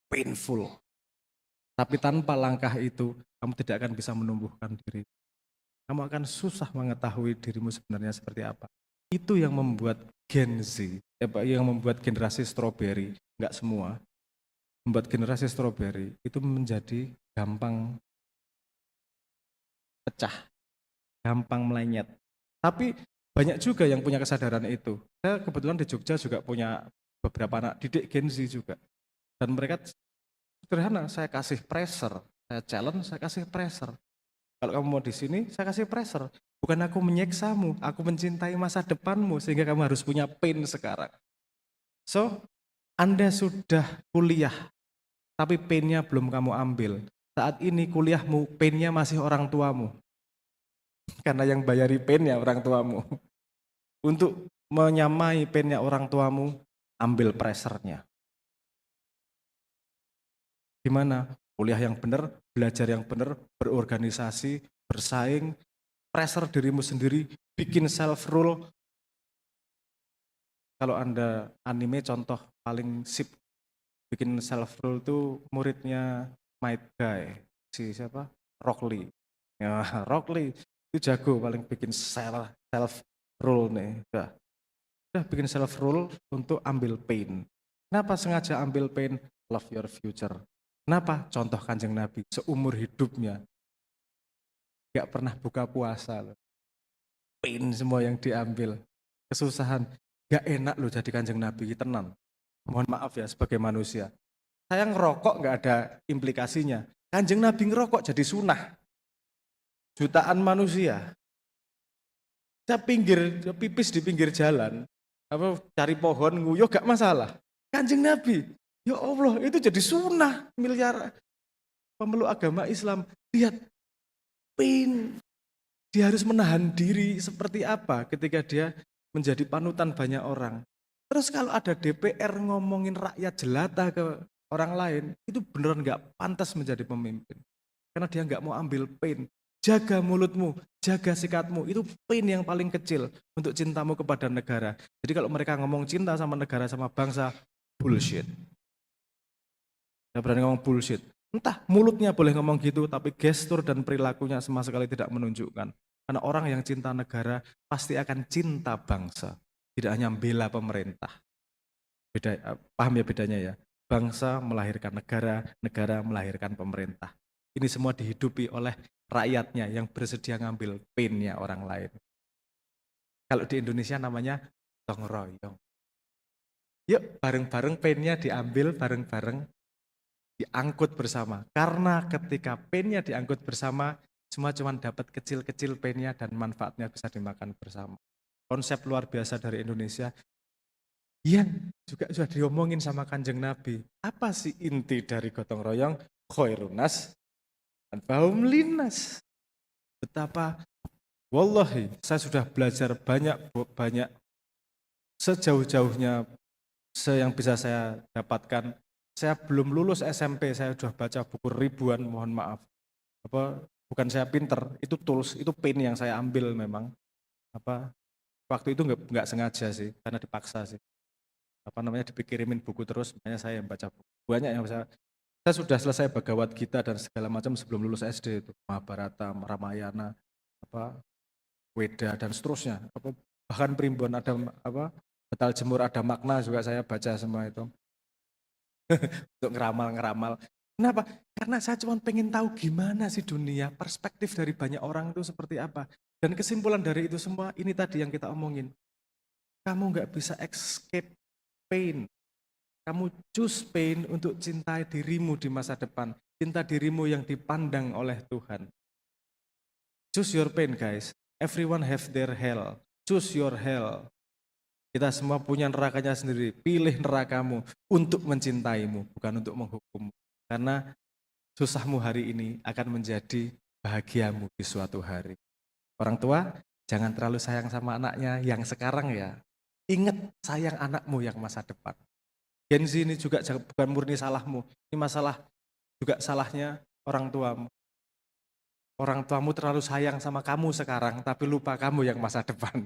Painful. Tapi tanpa langkah itu, kamu tidak akan bisa menumbuhkan diri. Kamu akan susah mengetahui dirimu sebenarnya seperti apa. Itu yang membuat Gen Z, yang membuat generasi strawberry, enggak semua, membuat generasi strawberry itu menjadi gampang pecah, gampang melenyet. Tapi banyak juga yang punya kesadaran itu. Saya kebetulan di Jogja juga punya beberapa anak didik Gen Z juga. Dan mereka sederhana, saya kasih pressure, saya challenge, saya kasih pressure. Kalau kamu mau di sini, saya kasih pressure. Bukan aku menyiksamu, aku mencintai masa depanmu sehingga kamu harus punya pain sekarang. So, Anda sudah kuliah, tapi painnya belum kamu ambil. Saat ini kuliahmu, painnya masih orang tuamu. Karena yang bayari painnya orang tuamu. Untuk menyamai painnya orang tuamu, ambil pressure-nya. Gimana? Kuliah yang benar, belajar yang benar, berorganisasi, bersaing, pressure dirimu sendiri, bikin self-rule. Kalau Anda anime contoh paling sip bikin self-rule itu muridnya Might Guy, si siapa? Rock Lee. Ya, Rock Lee itu jago paling bikin self-rule nih. Udah bikin self-rule untuk ambil pain. Kenapa sengaja ambil pain? Love your future. Kenapa? Contoh Kanjeng Nabi, seumur hidupnya gak pernah buka puasa loh. Pain semua yang diambil, kesusahan, gak enak loh jadi Kanjeng Nabi, tenan. Mohon maaf ya sebagai manusia. Saya ngerokok gak ada implikasinya. Kanjeng Nabi ngerokok jadi sunah. Jutaan manusia. Saya pipis di pinggir jalan, cari pohon nguyuh gak masalah. Kanjeng Nabi, ya Allah itu jadi sunah miliar pemeluk agama Islam. Lihat, pain. Dia harus menahan diri seperti apa ketika dia menjadi panutan banyak orang. Terus kalau ada DPR ngomongin rakyat jelata ke orang lain, itu beneran gak pantas menjadi pemimpin. Karena dia gak mau ambil pain. Jaga mulutmu, jaga sikapmu, itu pain yang paling kecil untuk cintamu kepada negara. Jadi kalau mereka ngomong cinta sama negara, sama bangsa, bullshit. Gak berani ngomong bullshit. Entah mulutnya boleh ngomong gitu, tapi gestur dan perilakunya sama sekali tidak menunjukkan. Karena orang yang cinta negara pasti akan cinta bangsa. Tidak hanya membela pemerintah. Paham ya bedanya ya? Bangsa melahirkan negara, negara melahirkan pemerintah. Ini semua dihidupi oleh rakyatnya yang bersedia ngambil painnya orang lain. Kalau di Indonesia namanya gotong royong. Yuk bareng-bareng painnya diambil bareng-bareng, diangkut bersama. Karena ketika painnya diangkut bersama, semua cuma dapat kecil-kecil painnya dan manfaatnya bisa dimakan bersama. Konsep luar biasa dari Indonesia yang juga sudah diomongin sama Kanjeng Nabi. Apa sih inti dari gotong royong? Khairunas dan baum linas. Betapa, wallahi, saya sudah belajar banyak sejauh-jauhnya yang bisa saya dapatkan. Saya belum lulus SMP, saya sudah baca buku ribuan, mohon maaf. Bukan saya pinter, itu tools, itu pain yang saya ambil memang. Waktu itu nggak sengaja sih, karena dipaksa sih. Dipikirimin buku terus, makanya saya yang baca buku. Banyak yang saya sudah selesai Bhagavad Gita dan segala macam sebelum lulus SD itu, Mahabharata, Ramayana, Weda dan seterusnya. Bahkan Primbon ada Betal Jemur ada makna juga saya baca semua itu. Untuk ngeramal-ngeramal. Kenapa? Karena saya cuma pengen tahu gimana sih dunia, perspektif dari banyak orang itu seperti apa. Dan kesimpulan dari itu semua, ini tadi yang kita omongin. Kamu nggak bisa escape pain. Kamu choose pain untuk cintai dirimu di masa depan. Cinta dirimu yang dipandang oleh Tuhan. Choose your pain, guys. Everyone have their hell. Choose your hell. Kita semua punya nerakanya sendiri. Pilih nerakamu untuk mencintaimu, bukan untuk menghukummu. Karena susahmu hari ini akan menjadi bahagiamu di suatu hari. Orang tua, jangan terlalu sayang sama anaknya yang sekarang ya. Ingat sayang anakmu yang masa depan. Gen Z ini juga bukan murni salahmu. Ini masalah juga salahnya orang tuamu. Orang tuamu terlalu sayang sama kamu sekarang, tapi lupa kamu yang masa depan.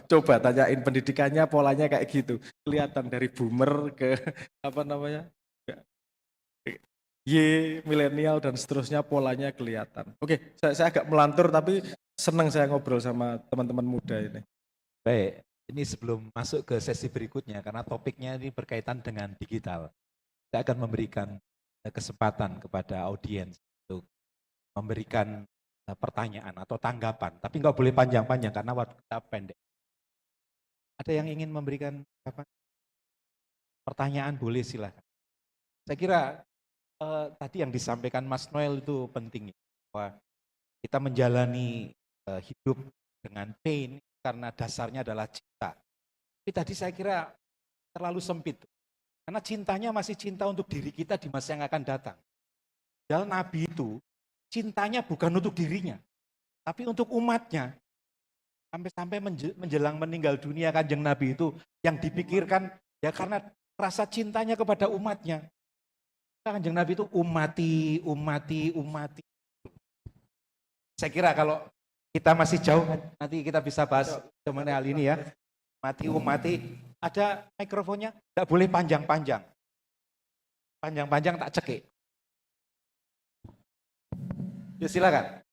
Coba tanyain pendidikannya, polanya kayak gitu. Kelihatan dari boomer ke apa namanya, Y, milenial dan seterusnya polanya kelihatan. Oke, saya agak melantur tapi senang saya ngobrol sama teman-teman muda ini. Baik, ini sebelum masuk ke sesi berikutnya, karena topiknya ini berkaitan dengan digital. Saya akan memberikan kesempatan kepada audiens untuk memberikan pertanyaan atau tanggapan, tapi nggak boleh panjang-panjang karena waktu kita pendek. Ada yang ingin memberikan apa? Pertanyaan boleh silakan. Saya kira tadi yang disampaikan Mas Noel itu penting, bahwa kita menjalani hidup dengan pain karena dasarnya adalah cinta. Tapi tadi saya kira terlalu sempit, karena cintanya masih cinta untuk diri kita di masa yang akan datang. Padahal Nabi itu cintanya bukan untuk dirinya, tapi untuk umatnya. Sampai-sampai menjelang meninggal dunia Kanjeng Nabi itu yang dipikirkan ya karena rasa cintanya kepada umatnya. Kanjeng Nabi itu umati. Saya kira kalau kita masih jauh, nanti kita bisa bahas mengenai hal ini ya. Umati. Ada mikrofonnya, tidak boleh panjang-panjang. Panjang-panjang tak cekik. Ya, silakan.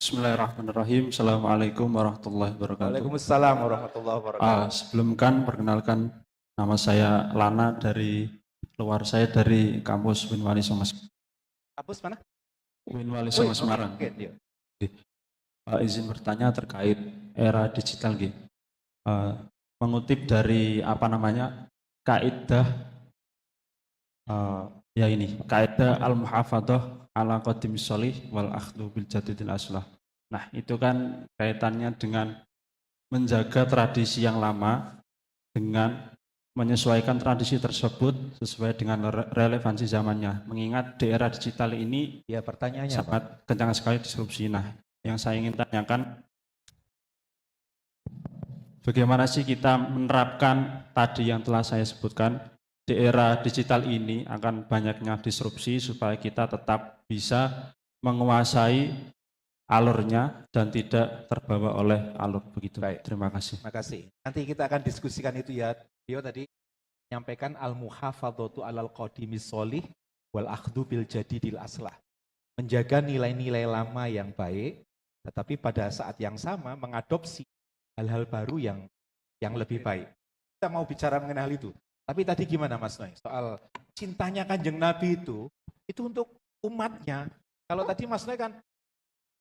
Bismillahirrahmanirrahim. Assalamualaikum warahmatullahi wabarakatuh. Waalaikumsalam warahmatullahi wabarakatuh. Sebelumkan perkenalkan, nama saya Lana dari kampus Winwali Songo. Kampus mana? Winwali Songo Semarang. Izin bertanya terkait era digital gitu. Mengutip dari kaidah kaidah al-muhafadzah ala qadimis sholih wal akhdhu bil jadidil aslah. Nah, itu kan kaitannya dengan menjaga tradisi yang lama dengan menyesuaikan tradisi tersebut sesuai dengan relevansi zamannya. Mengingat di era digital ini ya pertanyaannya sangat kencang sekali disrupsi. Nah, yang saya ingin tanyakan, bagaimana sih kita menerapkan tadi yang telah saya sebutkan di era digital ini akan banyaknya disrupsi supaya kita tetap bisa menguasai alurnya dan tidak terbawa oleh alur begitu. Baik. Terima kasih. Terima kasih. Nanti kita akan diskusikan itu ya. Beliau tadi menyampaikan al-muhafadzatu alal qadimis sholih wal akhdhu bil jadidil aslah. Menjaga nilai-nilai lama yang baik, tetapi pada saat yang sama mengadopsi hal-hal baru yang lebih baik. Kita mau bicara mengenai hal itu. Tapi tadi gimana Mas Noy? Soal cintanya Kanjeng Nabi itu untuk umatnya. Kalau tadi Mas Noy kan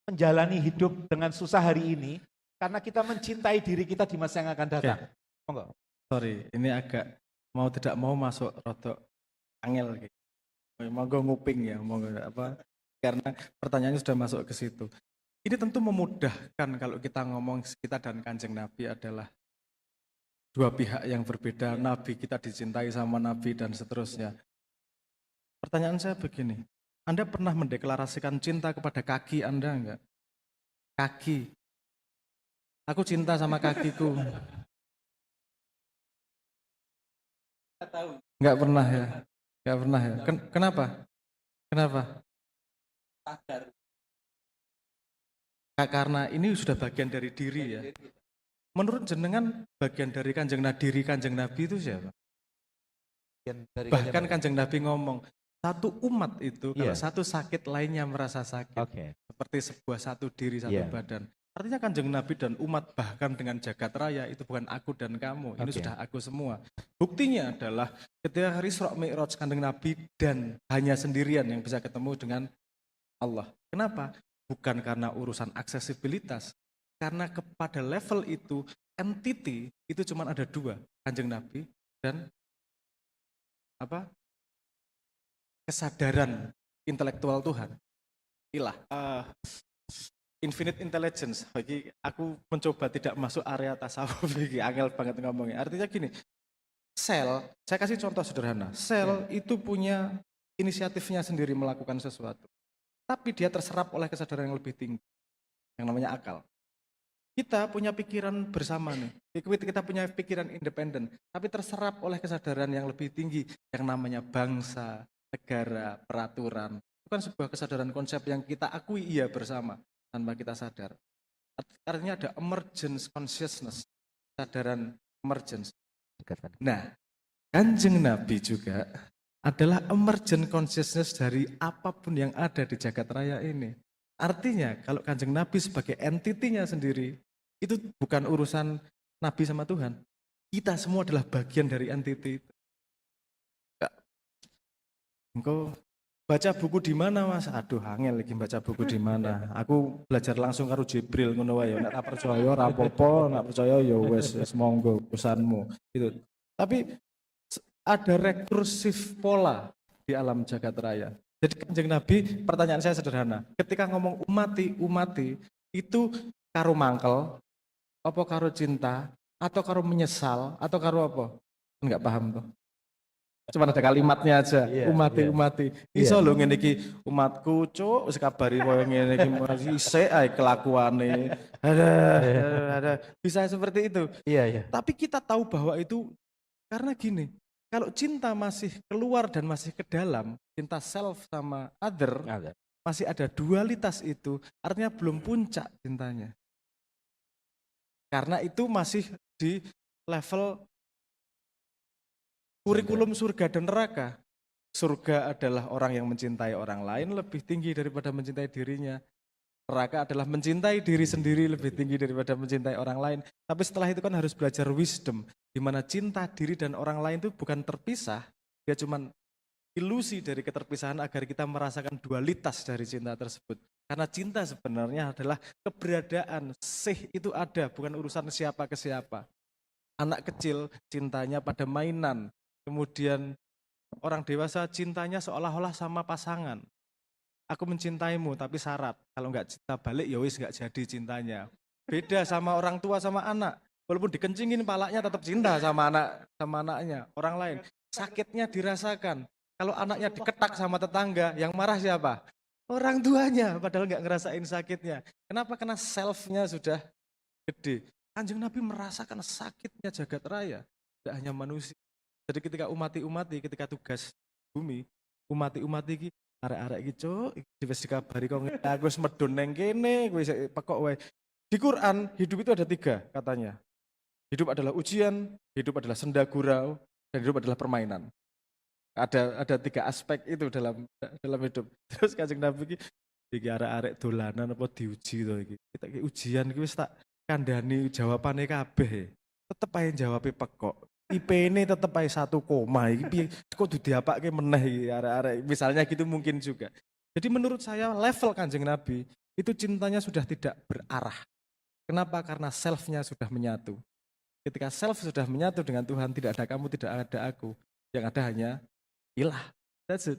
menjalani hidup dengan susah hari ini karena kita mencintai diri kita di masa yang akan datang. Okay. Sorry, ini agak tidak mau masuk rotok angel gitu. Monggo nguping ya, karena pertanyaannya sudah masuk ke situ. Ini tentu memudahkan kalau kita ngomong kita dan Kanjeng Nabi adalah dua pihak yang berbeda, Nabi kita dicintai sama Nabi dan seterusnya. Pertanyaan saya begini, Anda pernah mendeklarasikan cinta kepada kaki Anda enggak? Kaki. Aku cinta sama kakiku. Enggak pernah ya? Enggak pernah ya? Kenapa? Karena ini sudah bagian dari diri ya. Menurut jenengan bagian dari Kanjeng Nabi itu siapa? Bahkan Kanjeng Nabi ngomong, satu umat itu kalau satu sakit lainnya merasa sakit. Seperti satu diri, satu badan. Artinya Kanjeng Nabi dan umat bahkan dengan jagat raya itu bukan aku dan kamu, ini sudah aku semua. Buktinya adalah ketika Isra Mi'raj Kanjeng Nabi dan hanya sendirian yang bisa ketemu dengan Allah. Kenapa? Bukan karena urusan aksesibilitas. Karena kepada level itu, entity itu cuma ada dua, Kanjeng Nabi dan apa kesadaran intelektual Tuhan. Ilah, infinite intelligence. Bagi aku mencoba tidak masuk area tasawuf, bagi angel banget ngomongnya. Artinya gini, sel, saya kasih contoh sederhana. Sel itu punya inisiatifnya sendiri melakukan sesuatu. Tapi dia terserap oleh kesadaran yang lebih tinggi, yang namanya akal. Kita punya pikiran bersama nih, kita punya pikiran independen, tapi terserap oleh kesadaran yang lebih tinggi, yang namanya bangsa, negara, peraturan. Itu kan sebuah kesadaran konsep yang kita akui iya bersama, tanpa kita sadar. Artinya ada emergence consciousness, kesadaran emergence. Nah, Kanjeng Nabi juga adalah emergent consciousness dari apapun yang ada di jagat raya ini. Artinya kalau Kanjeng Nabi sebagai entitinya sendiri, itu bukan urusan Nabi sama Tuhan. Kita semua adalah bagian dari entiti itu. Engkau baca buku di mana Mas? Aduh, angel lagi baca buku di mana. Aku belajar langsung karo Jibril ngono wae. Nek tak percaya ora apa-apa, nek percaya ya wis monggo urusanmu. Itu. Tapi ada rekursif pola di alam jagat raya. Jadi Kanjeng Nabi, pertanyaan saya sederhana. Ketika ngomong umati itu karo mangkel, apa karo cinta, atau karo menyesal, atau karo apa? Enggak paham tuh. Cuma ada kalimatnya aja, umati. Iso lho ngene iki, umatku cuk wis kabari koyo ngene iki masih isik ae kelakuane. Ada. Bisa seperti itu. Iya. Tapi kita tahu bahwa itu karena gini, kalau cinta masih keluar dan masih ke dalam, cinta self sama other, masih ada dualitas itu, artinya belum puncak cintanya. Karena itu masih di level kurikulum surga dan neraka. Surga adalah orang yang mencintai orang lain lebih tinggi daripada mencintai dirinya. Neraka adalah mencintai diri sendiri lebih tinggi daripada mencintai orang lain. Tapi setelah itu kan harus belajar wisdom, di mana cinta diri dan orang lain itu bukan terpisah, dia cuma ilusi dari keterpisahan agar kita merasakan dualitas dari cinta tersebut. Karena cinta sebenarnya adalah keberadaan, itu ada, bukan urusan siapa ke siapa. Anak kecil cintanya pada mainan, kemudian orang dewasa cintanya seolah-olah sama pasangan. Aku mencintaimu tapi syarat, kalau nggak cinta balik ya wis nggak jadi cintanya. Beda sama orang tua sama anak, walaupun dikencingin palanya tetap cinta sama anaknya. Orang lain sakitnya dirasakan. Kalau anaknya diketak sama tetangga, yang marah siapa? Orang tuanya, padahal nggak ngerasain sakitnya. Kenapa? Karena self-nya sudah gede. Kanjeng Nabi merasakan sakitnya jagat raya, tidak hanya manusia. Jadi ketika umati, ketika tugas bumi, umati arek-arek iki cuk wis dikabari kok aku wis medun nang kene kowe pekok wae. Di Quran hidup itu ada 3 katanya. Hidup adalah ujian, hidup adalah senda gurau, dan hidup adalah permainan. Ada 3 aspek itu dalam hidup. Terus Kanjeng Nabi iki arek-arek dolanan apa diuji to iki. Kita iki ujian iki wis tak kandhani jawabane kabeh. Tetep ae jawabe pekok. IP ini tetap aja 1 koma, iki kok diapake meneh iki arek-arek. Misalnya gitu mungkin juga. Jadi menurut saya level Kanjeng Nabi itu cintanya sudah tidak berarah. Kenapa? Karena self-nya sudah menyatu. Ketika self sudah menyatu dengan Tuhan, tidak ada kamu, tidak ada aku. Yang ada hanya ilah. That's it.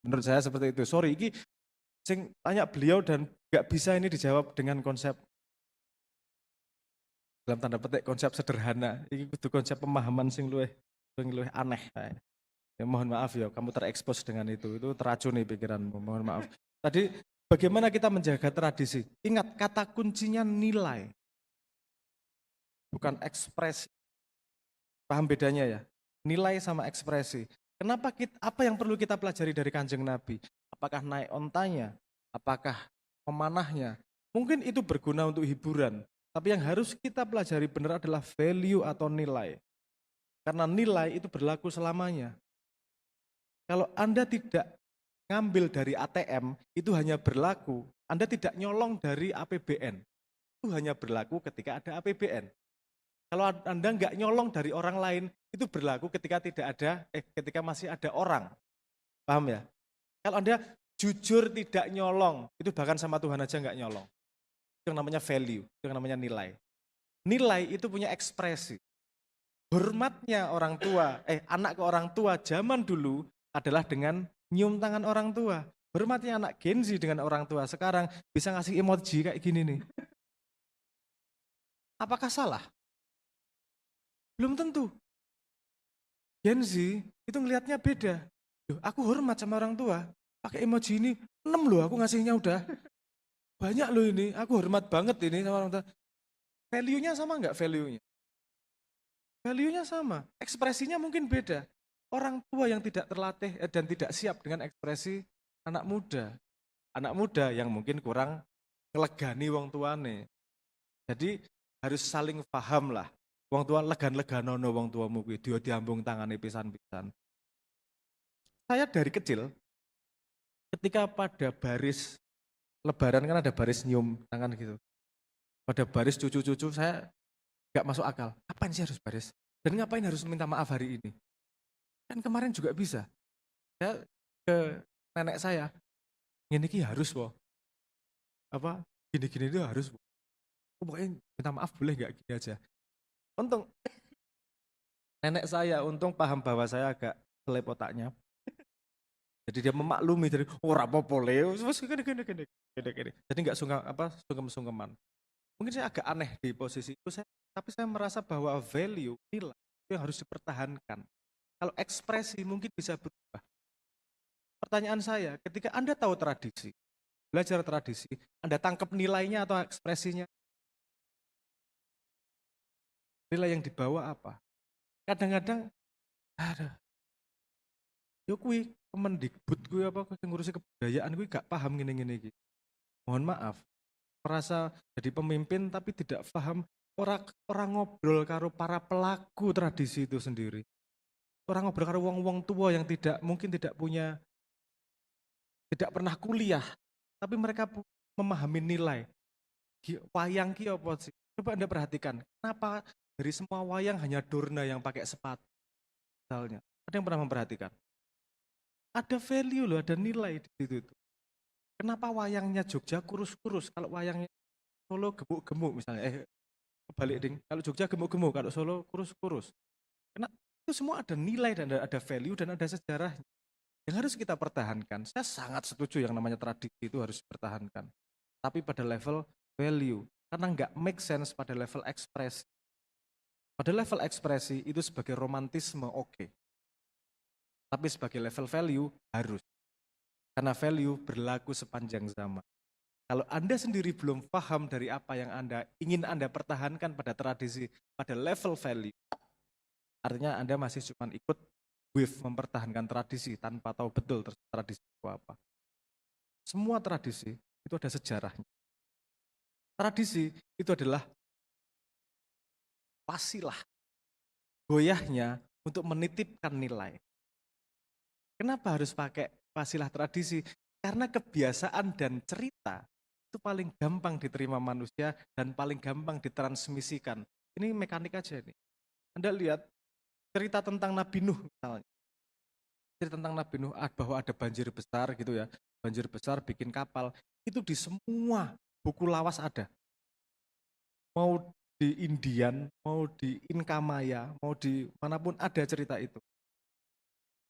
Menurut saya seperti itu. Sorry, iki sing tanya beliau dan gak bisa ini dijawab dengan konsep dalam tanda petik konsep sederhana. Ini kudu konsep pemahaman sing luwih aneh. Ya, mohon maaf ya, kamu terekspos dengan itu teracuni pikiranmu. Mohon maaf. Tadi bagaimana kita menjaga tradisi? Ingat kata kuncinya nilai, bukan ekspresi. Paham bedanya ya? Nilai sama ekspresi. Kenapa apa yang perlu kita pelajari dari Kanjeng Nabi? Apakah naik ontanya? Apakah memanahnya? Mungkin itu berguna untuk hiburan. Tapi yang harus kita pelajari benar adalah value atau nilai. Karena nilai itu berlaku selamanya. Kalau Anda tidak ngambil dari ATM, itu hanya berlaku. Anda tidak nyolong dari APBN. Itu hanya berlaku ketika ada APBN. Kalau Anda nggak nyolong dari orang lain, itu berlaku ketika masih ada orang. Paham ya? Kalau Anda jujur tidak nyolong, itu bahkan sama Tuhan aja nggak nyolong. Itu yang namanya value, itu yang namanya nilai. Nilai itu punya ekspresi. hormatnya orang tua, anak ke orang tua zaman dulu adalah dengan nyium tangan orang tua. Hormatnya anak Gen Z dengan orang tua sekarang bisa ngasih emoji kayak gini nih. Apakah salah? Belum tentu. Gen Z itu ngelihatnya beda. Loh, aku hormat sama orang tua, pakai emoji ini 6 loh aku ngasihnya udah. Banyak loh ini, aku hormat banget ini sama orang tua. Value-nya sama nggak value-nya? Value-nya sama, ekspresinya mungkin beda. Orang tua yang tidak terlatih dan tidak siap dengan ekspresi anak muda. Anak muda yang mungkin kurang ngelegani wong tuane. Jadi harus saling paham lah. Wong tua legan-leganono wong tuamu kuwi dia diambung tangane pisan-pisan. Saya dari kecil ketika pada baris lebaran kan ada baris nyium tangan gitu. Pada baris cucu-cucu saya nggak masuk akal. Kapan sih harus baris? Dan ngapain harus minta maaf hari ini? Kan kemarin juga bisa. Saya ke nenek saya, ini ki harus loh. Apa gini-gini itu harus. Pokoknya minta maaf boleh nggak gini aja. Untung nenek saya untung paham bahwa saya agak selep otaknya. Jadi dia memaklumi dari ora apa-apa le, gini. Jadi nggak sungkem-sungkeman. Mungkin saya agak aneh di posisi itu tapi saya merasa bahwa value nilai itu yang harus dipertahankan. Kalau ekspresi mungkin bisa berubah. Pertanyaan saya, ketika Anda tahu tradisi, belajar tradisi, Anda tangkap nilainya atau ekspresinya? Nilai yang dibawa apa? Kadang-kadang ada yo kuwi Kemendikbud kuwi apa sing ngurusi kebudayaan kuwi gak paham ngene-ngene iki. Mohon maaf, merasa jadi pemimpin tapi tidak paham orang ngobrol karo para pelaku tradisi itu sendiri. Orang ngobrol karo wong-wong tua yang mungkin tidak pernah kuliah, tapi mereka memahami nilai. Wayang ki apa sih? Coba Anda perhatikan, kenapa dari semua wayang hanya Dorna yang pakai sepatu misalnya? Ada yang pernah memperhatikan? Ada value loh, ada nilai di situ. Kenapa wayangnya Jogja kurus-kurus, kalau wayangnya Solo gemuk-gemuk misalnya, kebalik ding, kalau Jogja gemuk-gemuk, kalau Solo kurus-kurus. Karena itu semua ada nilai dan ada value dan ada sejarah yang harus kita pertahankan. Saya sangat setuju yang namanya tradisi itu harus dipertahankan. Tapi pada level value, karena nggak make sense pada level ekspresi. Pada level ekspresi itu sebagai romantisme oke. Tapi sebagai level value harus. Karena value berlaku sepanjang zaman. Kalau Anda sendiri belum paham dari apa yang ingin Anda pertahankan pada tradisi, pada level value, artinya Anda masih cuma ikut wave mempertahankan tradisi tanpa tahu betul tradisi itu apa. Semua tradisi itu ada sejarahnya. Tradisi itu adalah wasilah, goyahnya untuk menitipkan nilai. Kenapa harus pakai wasilah tradisi? Karena kebiasaan dan cerita itu paling gampang diterima manusia dan paling gampang ditransmisikan. Ini mekanik aja nih. Anda lihat cerita tentang Nabi Nuh misalnya. Cerita tentang Nabi Nuh bahwa ada banjir besar gitu ya. Banjir besar bikin kapal. Itu di semua buku lawas ada. Mau di Indian, mau di Inkamaya, mau di manapun ada cerita itu.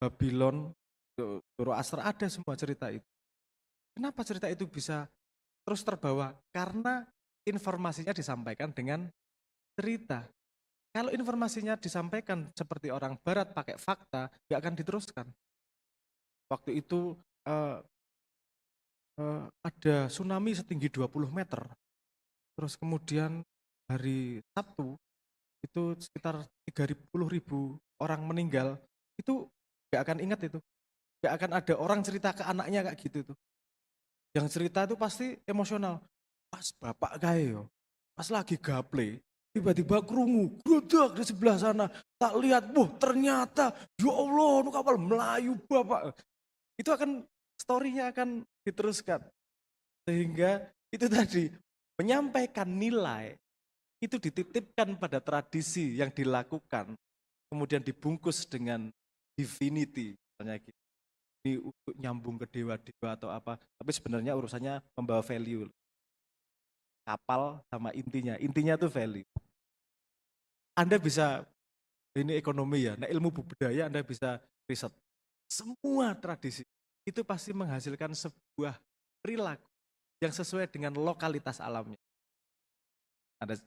Babylon, Zoroaster ada semua cerita itu. Kenapa cerita itu bisa terus terbawa? Karena informasinya disampaikan dengan cerita. Kalau informasinya disampaikan seperti orang barat pakai fakta, nggak akan diteruskan. Waktu itu ada tsunami setinggi 20 meter. Terus kemudian hari Sabtu itu sekitar 30.000 orang meninggal. Itu nggak akan ingat itu. Nggak akan ada orang cerita ke anaknya kayak gitu tuh. Yang cerita itu pasti emosional. Pas bapak kayak yo, pas lagi gaple, tiba-tiba kerungu, grudak di sebelah sana. Tak lihat, ternyata, ya Allah, nu kapal Melayu bapak. Itu akan, story-nya akan diteruskan. Sehingga itu tadi, menyampaikan nilai, itu dititipkan pada tradisi yang dilakukan, kemudian dibungkus dengan divinity, misalnya gitu. Ini untuk nyambung ke dewa-dewa atau apa, tapi sebenarnya urusannya membawa value. Kapal sama intinya tuh value. Anda bisa ini ekonomi ya. Nah, ilmu budaya Anda bisa riset. Semua tradisi itu pasti menghasilkan sebuah perilaku yang sesuai dengan lokalitas alamnya. Ada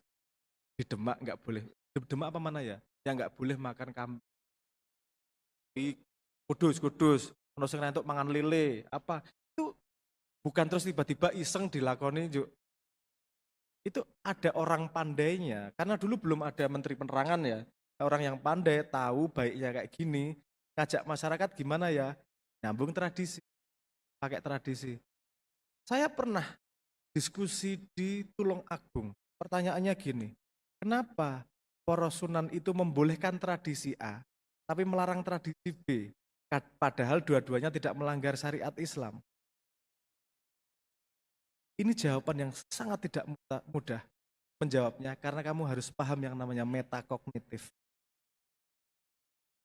di Demak nggak boleh, di Demak apa mana ya? Yang nggak boleh makan kambing. Di Kudus, ono sing rentuk mangan lele, apa itu bukan terus tiba-tiba iseng dilakoni. Itu ada orang pandainya, karena dulu belum ada menteri penerangan ya. Orang yang pandai tahu baiknya kayak gini, ngajak masyarakat gimana ya, nyambung tradisi, pakai tradisi. Saya pernah diskusi di Tulung Agung, pertanyaannya gini, kenapa Poros Sunan itu membolehkan tradisi A, tapi melarang tradisi B, padahal dua-duanya tidak melanggar syariat Islam? Ini jawaban yang sangat tidak mudah menjawabnya, karena kamu harus paham yang namanya metakognitif.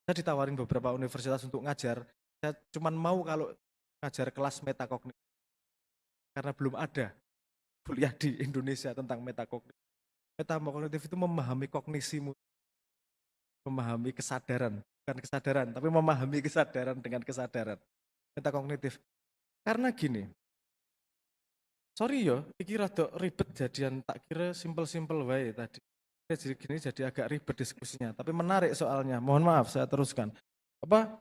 Saya ditawarin beberapa universitas untuk ngajar, saya cuma mau kalau ngajar kelas metakognitif, karena belum ada kuliah di Indonesia tentang metakognitif. Metakognitif itu memahami kognisimu, memahami kesadaran, bukan kesadaran, tapi memahami kesadaran dengan kesadaran. Metakognitif. Karena gini, sorry yo, iki rada ribet jadian, tak kira simpel-simpel wae tadi. Jadi gini jadi agak ribet diskusinya, tapi menarik soalnya. Mohon maaf saya teruskan. Apa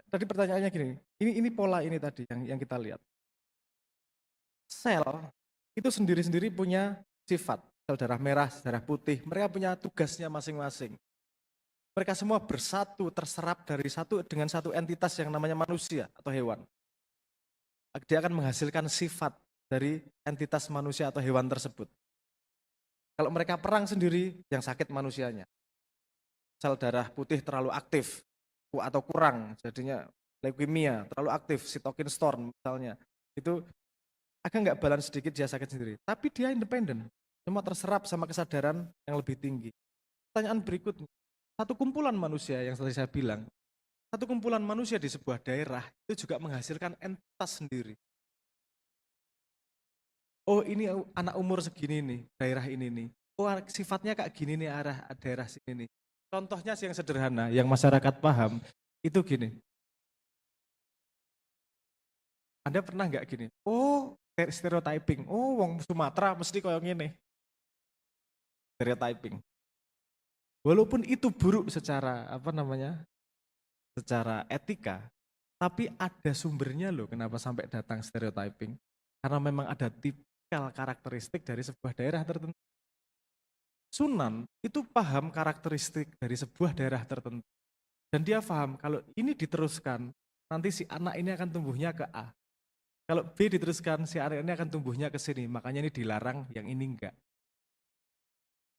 tadi pertanyaannya gini, ini pola ini tadi yang kita lihat. Sel itu sendiri-sendiri punya sifat, sel darah merah, darah putih, mereka punya tugasnya masing-masing. Mereka semua bersatu, terserap dari dengan satu entitas yang namanya manusia atau hewan. Dia akan menghasilkan sifat dari entitas manusia atau hewan tersebut. Kalau mereka perang sendiri, yang sakit manusianya. Sel darah putih terlalu aktif atau kurang, jadinya leukemia, terlalu aktif, sitokin storm misalnya. Itu agak nggak balance sedikit, dia sakit sendiri. Tapi dia independen, semua terserap sama kesadaran yang lebih tinggi. Pertanyaan berikutnya, satu kumpulan manusia yang tadi saya bilang, satu kumpulan manusia di sebuah daerah itu juga menghasilkan entitas sendiri. Oh ini anak umur segini nih, daerah ini nih. Oh sifatnya kayak gini nih arah daerah sini nih. Contohnya yang sederhana, yang masyarakat paham, itu gini. Anda pernah nggak gini? Oh stereotyping, oh wong Sumatera mesti kayak gini. Stereotyping. Walaupun itu buruk secara secara etika, tapi ada sumbernya loh kenapa sampai datang stereotyping. Karena memang ada tipikal karakteristik dari sebuah daerah tertentu. Sunan itu paham karakteristik dari sebuah daerah tertentu. Dan dia paham kalau ini diteruskan, nanti si anak ini akan tumbuhnya ke A. Kalau B diteruskan, si anak ini akan tumbuhnya ke sini. Makanya ini dilarang, yang ini enggak.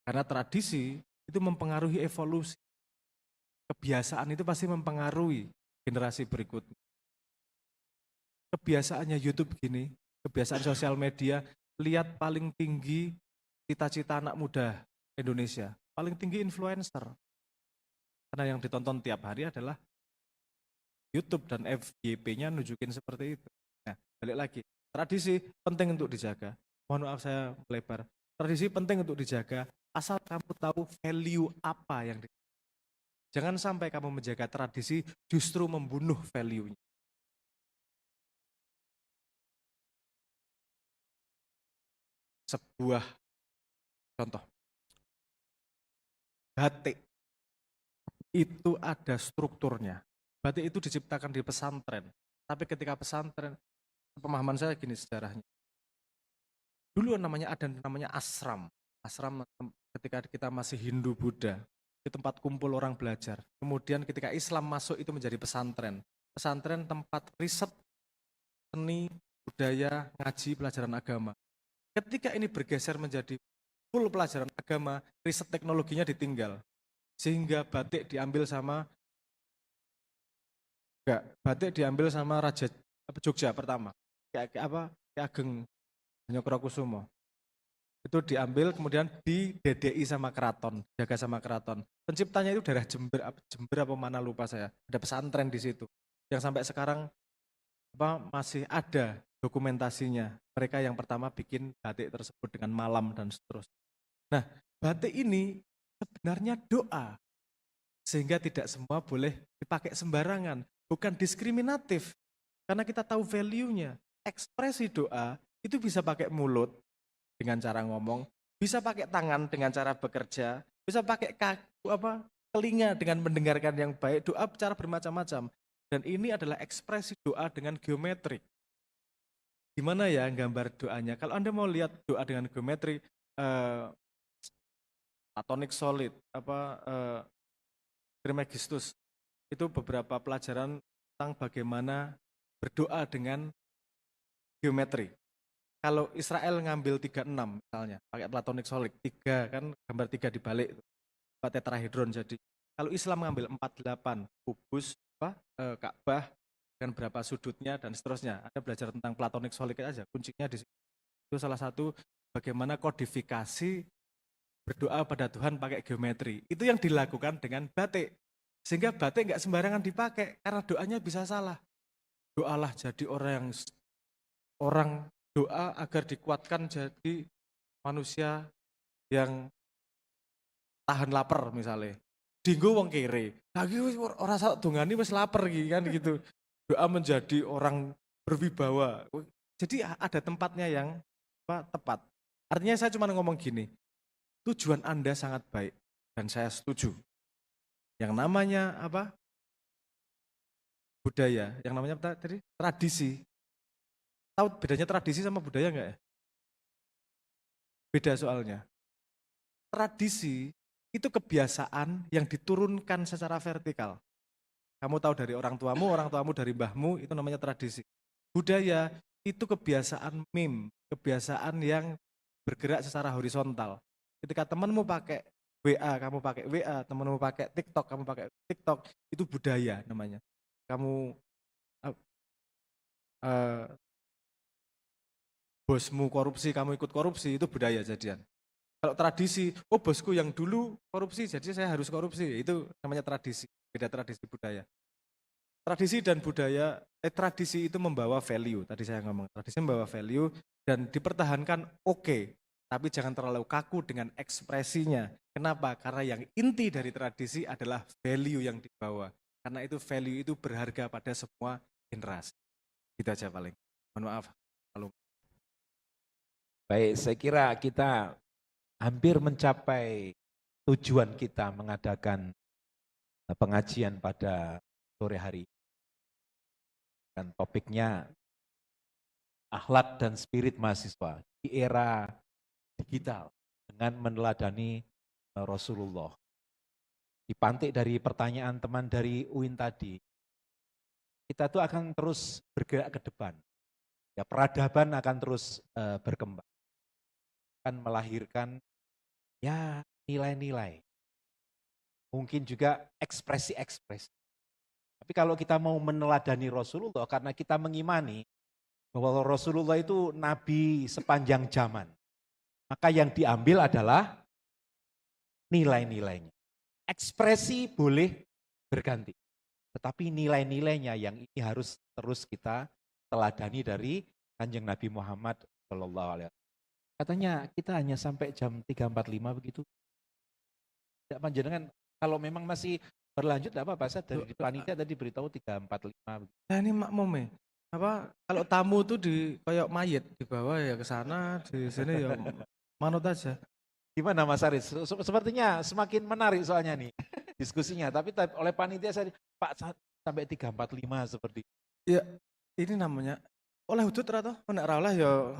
Karena tradisi itu mempengaruhi evolusi. Kebiasaan itu pasti mempengaruhi generasi berikutnya. Kebiasaannya YouTube gini, kebiasaan sosial media, lihat paling tinggi cita-cita anak muda Indonesia, paling tinggi influencer. Karena yang ditonton tiap hari adalah YouTube dan FYP-nya nunjukin seperti itu. Nah, balik lagi, tradisi penting untuk dijaga. Mohon maaf saya melebar. Tradisi penting untuk dijaga, asal kamu tahu value apa yang dijaga. Jangan sampai kamu menjaga tradisi justru membunuh value-nya. Sebuah contoh, batik itu ada strukturnya. Batik itu diciptakan di pesantren. Tapi ketika pesantren, pemahaman saya gini sejarahnya. Dulu ada namanya asram. Asram ketika kita masih Hindu Buddha, di tempat kumpul orang belajar. Kemudian ketika Islam masuk itu menjadi pesantren. Pesantren tempat riset, seni, budaya, ngaji, pelajaran agama. Ketika ini bergeser menjadi full pelajaran agama, riset teknologinya ditinggal. Sehingga batik diambil sama Raja Jogja pertama. Kayak Ageng Hanyokrokusumo. Itu diambil kemudian didedei sama keraton, jaga sama keraton. Penciptanya itu daerah Jember apa mana lupa saya. Ada pesantren di situ. Yang sampai sekarang masih ada dokumentasinya. Mereka yang pertama bikin batik tersebut dengan malam dan seterusnya. Nah, batik ini sebenarnya doa. Sehingga tidak semua boleh dipakai sembarangan. Bukan diskriminatif. Karena kita tahu value-nya. Ekspresi doa itu bisa pakai mulut dengan cara ngomong, bisa pakai tangan dengan cara bekerja, bisa pakai telinga dengan mendengarkan yang baik, doa cara bermacam-macam. Dan ini adalah ekspresi doa dengan geometri. Gimana ya gambar doanya? Kalau Anda mau lihat doa dengan geometri, Platonic Solid, Trismegistus, itu beberapa pelajaran tentang bagaimana berdoa dengan geometri. Kalau Israel ngambil 36 misalnya, pakai Platonic Solid, 3 kan gambar 3 dibalik, tetrahedron jadi. Kalau Islam ngambil 48, kubus, Ka'bah, dengan berapa sudutnya dan seterusnya. Anda belajar tentang Platonic Solid aja, kuncinya di situ. Itu salah satu bagaimana kodifikasi berdoa pada Tuhan pakai geometri. Itu yang dilakukan dengan batik. Sehingga batik nggak sembarangan dipakai, karena doanya bisa salah. Doalah jadi orang doa agar dikuatkan jadi manusia yang tahan lapar misalnya. Dinggo wong kere. Lagi ora sak dongani wis lapar kan gitu. Doa menjadi orang berwibawa. Jadi ada tempatnya yang tepat. Artinya saya cuma ngomong gini, tujuan Anda sangat baik dan saya setuju. Yang namanya budaya, yang namanya tadi tradisi. Tahu bedanya tradisi sama budaya enggak ya? Beda soalnya. Tradisi itu kebiasaan yang diturunkan secara vertikal. Kamu tahu dari orang tuamu dari mbahmu, itu namanya tradisi. Budaya itu kebiasaan kebiasaan yang bergerak secara horizontal. Ketika temanmu pakai WA, kamu pakai WA, temanmu pakai TikTok, kamu pakai TikTok, itu budaya namanya. Kamu bosmu korupsi, kamu ikut korupsi, itu budaya jadian. Kalau tradisi, bosku yang dulu korupsi, jadi saya harus korupsi, itu namanya tradisi, beda tradisi budaya. Tradisi dan budaya, tradisi itu membawa value, tadi saya ngomong, tradisi membawa value dan dipertahankan oke, tapi jangan terlalu kaku dengan ekspresinya. Kenapa? Karena yang inti dari tradisi adalah value yang dibawa. Karena itu value itu berharga pada semua generasi. Gitu aja paling. Mohon maaf. Lalu. Baik, saya kira kita hampir mencapai tujuan kita mengadakan pengajian pada sore hari. Dan topiknya akhlak dan spirit mahasiswa di era digital dengan meneladani Rasulullah. Dipantik dari pertanyaan teman dari UIN tadi, kita tuh akan terus bergerak ke depan. Ya, peradaban akan terus berkembang. Akan melahirkan ya nilai-nilai. Mungkin juga ekspresi-ekspresi. Tapi kalau kita mau meneladani Rasulullah, karena kita mengimani bahwa Rasulullah itu nabi sepanjang zaman, maka yang diambil adalah nilai-nilainya. Ekspresi boleh berganti, tetapi nilai-nilainya yang ini harus terus kita teladani dari Kanjeng Nabi Muhammad SAW. Katanya kita hanya sampai jam 3.45 begitu. Tidak panjenengan, kalau memang masih berlanjut tidak apa-apa, saya dari panitia tadi beritahu 3.45. Nah ini makmum ya, kalau tamu tuh kayak mayit, dibawa ya ke sana, di sini ya manut aja. Gimana Mas Aris? Sepertinya semakin menarik soalnya nih diskusinya, tapi oleh panitia saya, Pak sampai 3.45 seperti. Ya ini namanya, oleh hudud atau nek ra oleh ya.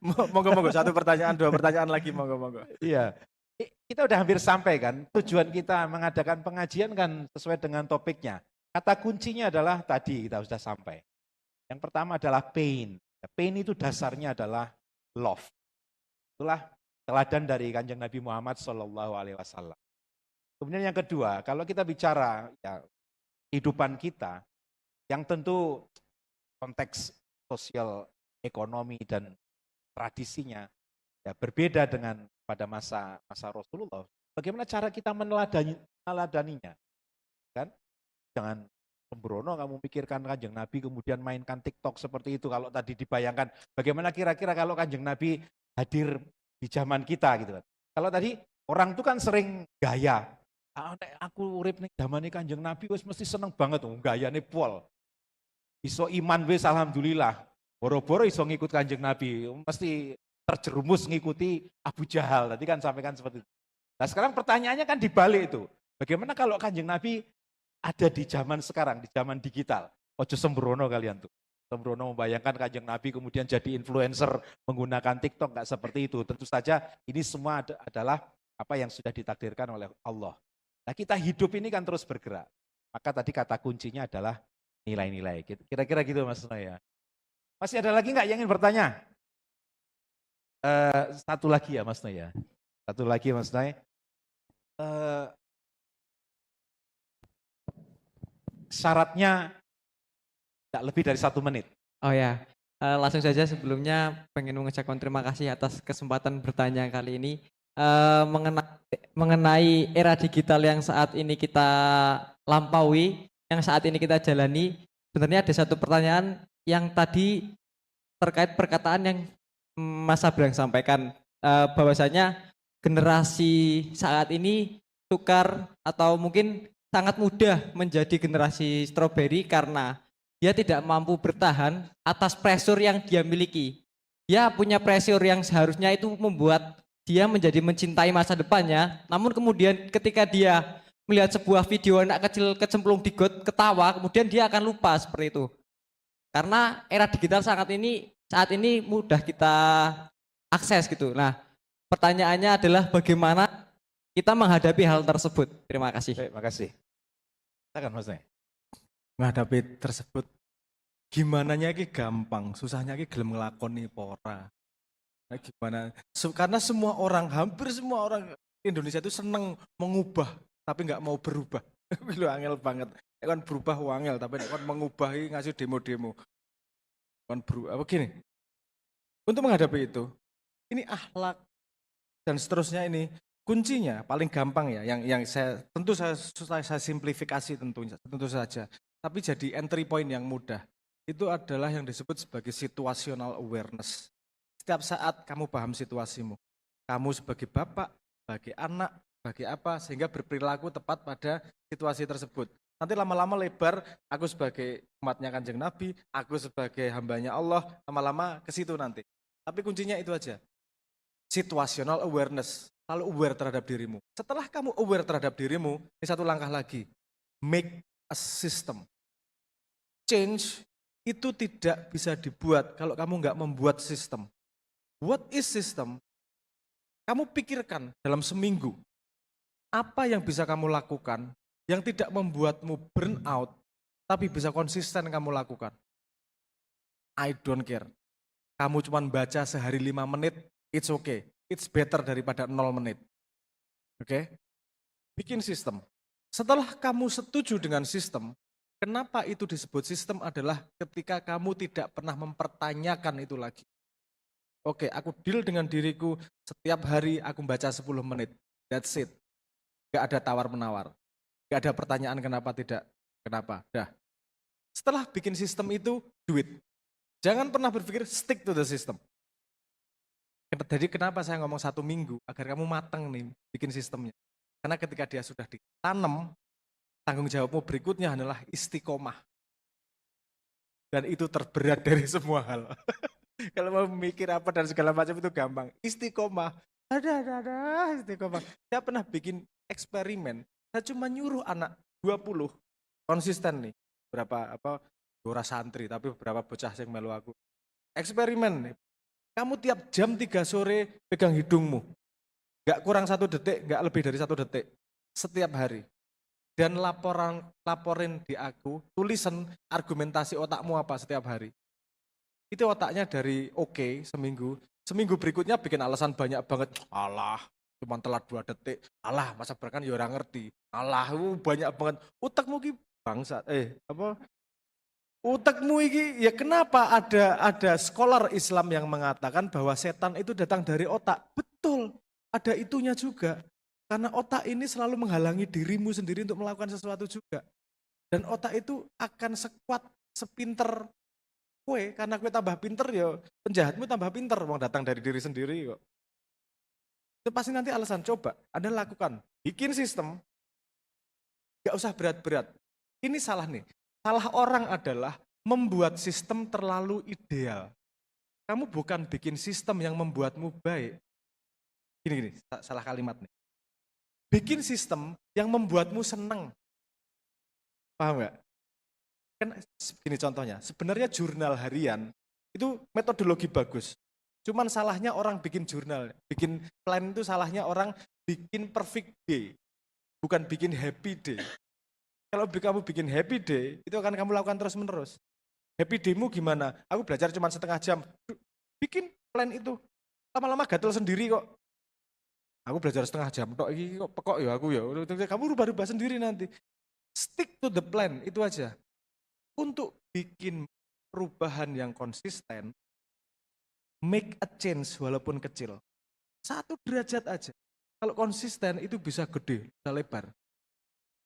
Monggo-monggo, satu pertanyaan, dua pertanyaan lagi, monggo-monggo. Iya. Kita udah hampir sampai kan, tujuan kita mengadakan pengajian kan sesuai dengan topiknya. Kata kuncinya adalah tadi kita sudah sampai. Yang pertama adalah pain. Pain itu dasarnya adalah love. Itulah teladan dari Kanjeng Nabi Muhammad SAW. Kemudian yang kedua, kalau kita bicara ya, kehidupan kita, yang tentu konteks sosial, ekonomi dan tradisinya ya berbeda dengan pada masa Rasulullah. Bagaimana cara kita meneladaninya? Kan? Jangan sembrono kamu pikirkan Kanjeng Nabi kemudian mainkan TikTok seperti itu. Kalau tadi dibayangkan bagaimana kira-kira kalau Kanjeng Nabi hadir di zaman kita gitu kan. Kalau tadi orang itu kan sering gaya, Nek aku urip ning zamane Kanjeng Nabi wis mesti seneng banget gayane pol. Iso iman wis alhamdulillah. Boro-boro iso ngikut Kanjeng Nabi, mesti terjerumus ngikuti Abu Jahal. Tadi kan sampaikan seperti itu. Nah sekarang pertanyaannya kan dibalik itu. Bagaimana kalau Kanjeng Nabi ada di zaman sekarang, di zaman digital? Ojo sembrono kalian tuh. Sembrono membayangkan Kanjeng Nabi kemudian jadi influencer menggunakan TikTok, nggak seperti itu. Tentu saja ini semua adalah apa yang sudah ditakdirkan oleh Allah. Nah kita hidup ini kan terus bergerak. Maka tadi kata kuncinya adalah nilai-nilai. Kira-kira gitu Mas Noya. Masih ada lagi nggak yang ingin bertanya? Satu lagi ya Mas Noya. Satu lagi Mas Noya. Syaratnya tidak lebih dari 1 menit. Oh ya, langsung saja sebelumnya pengen mengucapkan terima kasih atas kesempatan bertanya kali ini. Mengenai era digital yang saat ini kita lampaui, yang saat ini kita jalani, sebenarnya ada satu pertanyaan yang tadi terkait perkataan yang Mas Abrang sampaikan, bahwasanya generasi saat ini tukar atau mungkin sangat mudah menjadi generasi stroberi karena dia tidak mampu bertahan atas pressure yang dia miliki. Dia punya pressure yang seharusnya itu membuat dia menjadi mencintai masa depannya, namun kemudian ketika dia melihat sebuah video anak kecil kecemplung di got ketawa, kemudian dia akan lupa seperti itu. Karena era digital saat ini mudah kita akses gitu. Nah, pertanyaannya adalah bagaimana kita menghadapi hal tersebut. Terima kasih. Baik, makasih. Silakan Mas Noya. Menghadapi tersebut gimana ki gampang, susahnya ki gelem nglakoni pora. Nah, gimana? Karena semua orang, hampir semua orang Indonesia itu seneng mengubah tapi nggak mau berubah. Lu angel banget. Kan berubah wangel tapi kan mengubah ngasih demo-demo. Kan berubah apa gini? Untuk menghadapi itu, ini akhlak dan seterusnya ini kuncinya paling gampang ya yang saya simplifikasi tentu saja. Tapi jadi entry point yang mudah. Itu adalah yang disebut sebagai situational awareness. Setiap saat kamu paham situasimu. Kamu sebagai bapak, sebagai anak, sebagai apa, sehingga berperilaku tepat pada situasi tersebut. Nanti lama-lama lebar, aku sebagai umatnya Kanjeng Nabi, aku sebagai hambanya Allah, lama-lama ke situ nanti. Tapi kuncinya itu aja. Situational awareness, selalu aware terhadap dirimu. Setelah kamu aware terhadap dirimu, ini satu langkah lagi. Make a system. Change itu tidak bisa dibuat kalau kamu nggak membuat sistem. What is system? Kamu pikirkan dalam seminggu, apa yang bisa kamu lakukan yang tidak membuatmu burn out, tapi bisa konsisten kamu lakukan. I don't care. Kamu cuma baca sehari 5 menit, it's okay. It's better daripada 0 menit. Oke? Bikin sistem. Setelah kamu setuju dengan sistem, kenapa itu disebut sistem adalah ketika kamu tidak pernah mempertanyakan itu lagi. Oke, aku deal dengan diriku, setiap hari aku baca 10 menit. That's it. Gak ada tawar-menawar. Gak ada pertanyaan kenapa tidak, kenapa. Dah. Setelah bikin sistem itu, do it. Jangan pernah berpikir stick to the system. Jadi kenapa saya ngomong 1 minggu, agar kamu matang nih bikin sistemnya. Karena ketika dia sudah ditanam, tanggung jawabmu berikutnya adalah istiqomah. Dan itu terberat dari semua hal. Kalau mau mikir apa dan segala macam itu gampang. Istiqomah. Ada istiqomah. Saya pernah bikin eksperimen. Saya cuma nyuruh anak 20 konsisten nih. Berapa dora santri tapi beberapa bocah yang melu aku. Eksperimen nih. Kamu tiap jam 3 sore pegang hidungmu. Gak kurang 1 detik, gak lebih dari 1 detik. Setiap hari. Dan laporin di aku, tulisan argumentasi otakmu apa setiap hari. Itu otaknya dari oke, seminggu berikutnya bikin alasan banyak banget. Alah, cuma telat 2 detik. Alah, masa berkan ya orang ngerti. Alah, banyak banget. Otakmu ki bangsa. Otakmu iki ya kenapa ada scholar Islam yang mengatakan bahwa setan itu datang dari otak. Betul, ada itunya juga. Karena otak ini selalu menghalangi dirimu sendiri untuk melakukan sesuatu juga. Dan otak itu akan sekuat, sepinter kue, karena kue tambah pinter ya penjahatmu tambah pinter, mau datang dari diri sendiri kok. Itu pasti nanti alasan, coba Anda lakukan, bikin sistem, Nggak usah berat-berat. Ini salah nih. Salah orang adalah membuat sistem terlalu ideal. Kamu bukan bikin sistem yang membuatmu baik. Gini, salah kalimat nih. Bikin sistem yang membuatmu senang. Paham nggak? Kan gini contohnya, sebenarnya jurnal harian itu metodologi bagus. Cuman salahnya orang bikin jurnal, bikin plan itu salahnya orang bikin perfect day, bukan bikin happy day. Kalau kamu bikin happy day, itu akan kamu lakukan terus-menerus. Happy day-mu gimana? Aku belajar cuma setengah jam. Bikin plan itu. Lama-lama gatel sendiri kok. Aku belajar setengah jam, kok ini kok pekok ya aku ya. Kamu rubah-rubah sendiri nanti. Stick to the plan, itu aja. Untuk bikin perubahan yang konsisten, make a change walaupun kecil. 1 derajat aja. Kalau konsisten itu bisa gede, bisa lebar.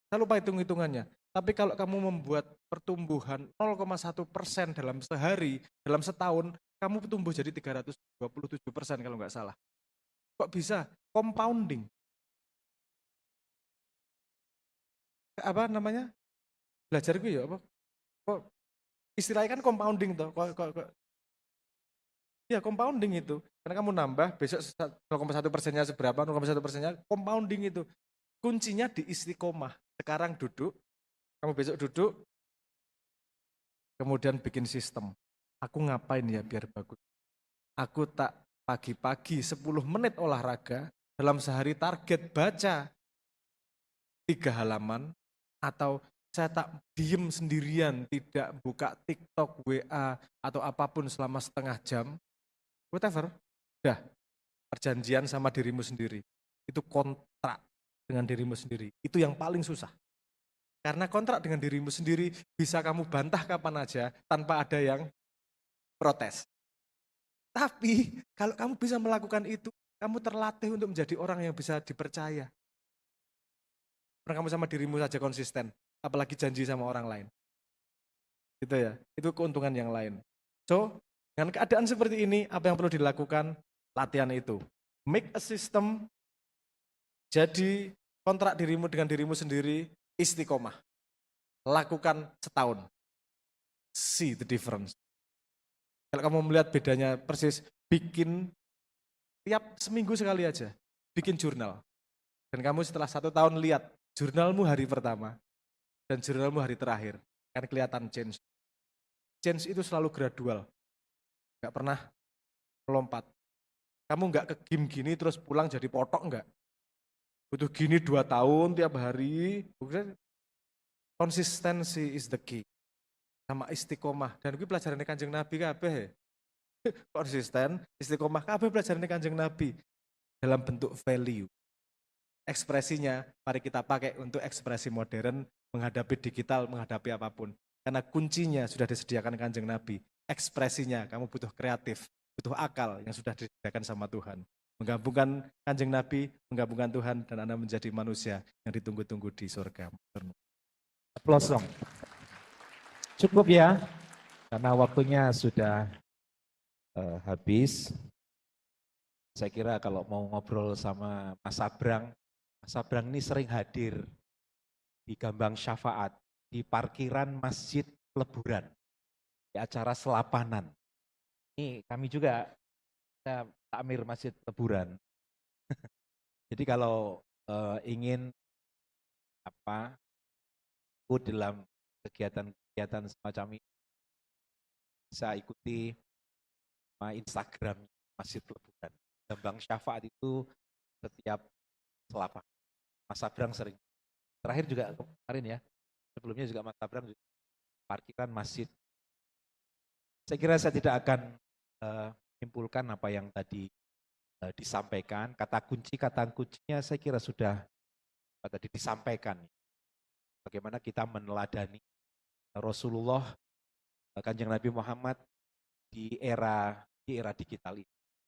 Saya lupa hitung-hitungannya. Tapi kalau kamu membuat pertumbuhan 0,1% dalam sehari, dalam setahun, kamu tumbuh jadi 327% kalau nggak salah. Kok bisa? Compounding. Apa namanya? Belajar gue ya apa? Kok istilahnya kan compounding toh. Ya compounding itu. Karena kamu nambah, besok 0,1%-nya seberapa, 0,1%-nya compounding itu. Kuncinya di istiqomah. Sekarang duduk, kamu besok duduk, kemudian bikin sistem. Aku ngapain ya biar bagus? Aku tak pagi-pagi 10 menit olahraga, dalam sehari target baca 3 halaman, atau saya tak diem sendirian, tidak buka TikTok, WA, atau apapun selama setengah jam, whatever, udah perjanjian sama dirimu sendiri. Itu kontrak dengan dirimu sendiri. Itu yang paling susah. Karena kontrak dengan dirimu sendiri bisa kamu bantah kapan aja tanpa ada yang protes. Tapi kalau kamu bisa melakukan itu, kamu terlatih untuk menjadi orang yang bisa dipercaya. Karena kamu sama dirimu saja konsisten, apalagi janji sama orang lain. Gitu ya, itu keuntungan yang lain. So, dengan keadaan seperti ini, apa yang perlu dilakukan? Latihan itu. Make a system, jadi kontrak dirimu dengan dirimu sendiri, istiqomah. Lakukan setahun. See the difference. Kalau kamu melihat bedanya persis, bikin tiap seminggu sekali aja, bikin jurnal. Dan kamu setelah 1 tahun lihat jurnalmu hari pertama dan jurnalmu hari terakhir, kan kelihatan change. Change itu selalu gradual, nggak pernah melompat. Kamu nggak ke gym gini terus pulang jadi potok nggak. Butuh gini 2 tahun tiap hari. Konsistensi is the key. Sama istiqomah. Dan gue pelajaran Kanjeng Nabi kabeh. Konsisten, istiqomah kabeh pelajaran Kanjeng Nabi dalam bentuk value. Ekspresinya mari kita pakai untuk ekspresi modern, menghadapi digital, menghadapi apapun. Karena kuncinya sudah disediakan Kanjeng Nabi. Ekspresinya kamu butuh kreatif, butuh akal yang sudah disediakan sama Tuhan. Menggabungkan Kanjeng Nabi, menggabungkan Tuhan, dan Anda menjadi manusia yang ditunggu-tunggu di surga. Aplaus dong. Cukup ya, karena waktunya sudah habis. Saya kira kalau mau ngobrol sama Mas Abrang ini sering hadir di Gambang Syafaat, di parkiran Masjid Peleburan, di acara selapanan. Ini kami juga takmir Masjid Peleburan. Jadi kalau ingin ikut dalam kegiatan semacam ini, bisa ikuti Instagram Masjid Peleburan. Gambang Syafaat itu setiap selapan. Mas Abrang sering. Terakhir juga kemarin ya, sebelumnya juga Mas Abrang juga parkiran masjid. Saya kira saya tidak akan menyimpulkan apa yang tadi disampaikan. Kata kuncinya saya kira sudah tadi disampaikan. Bagaimana kita meneladani Rasulullah, Kanjeng Nabi Muhammad di era digital ini.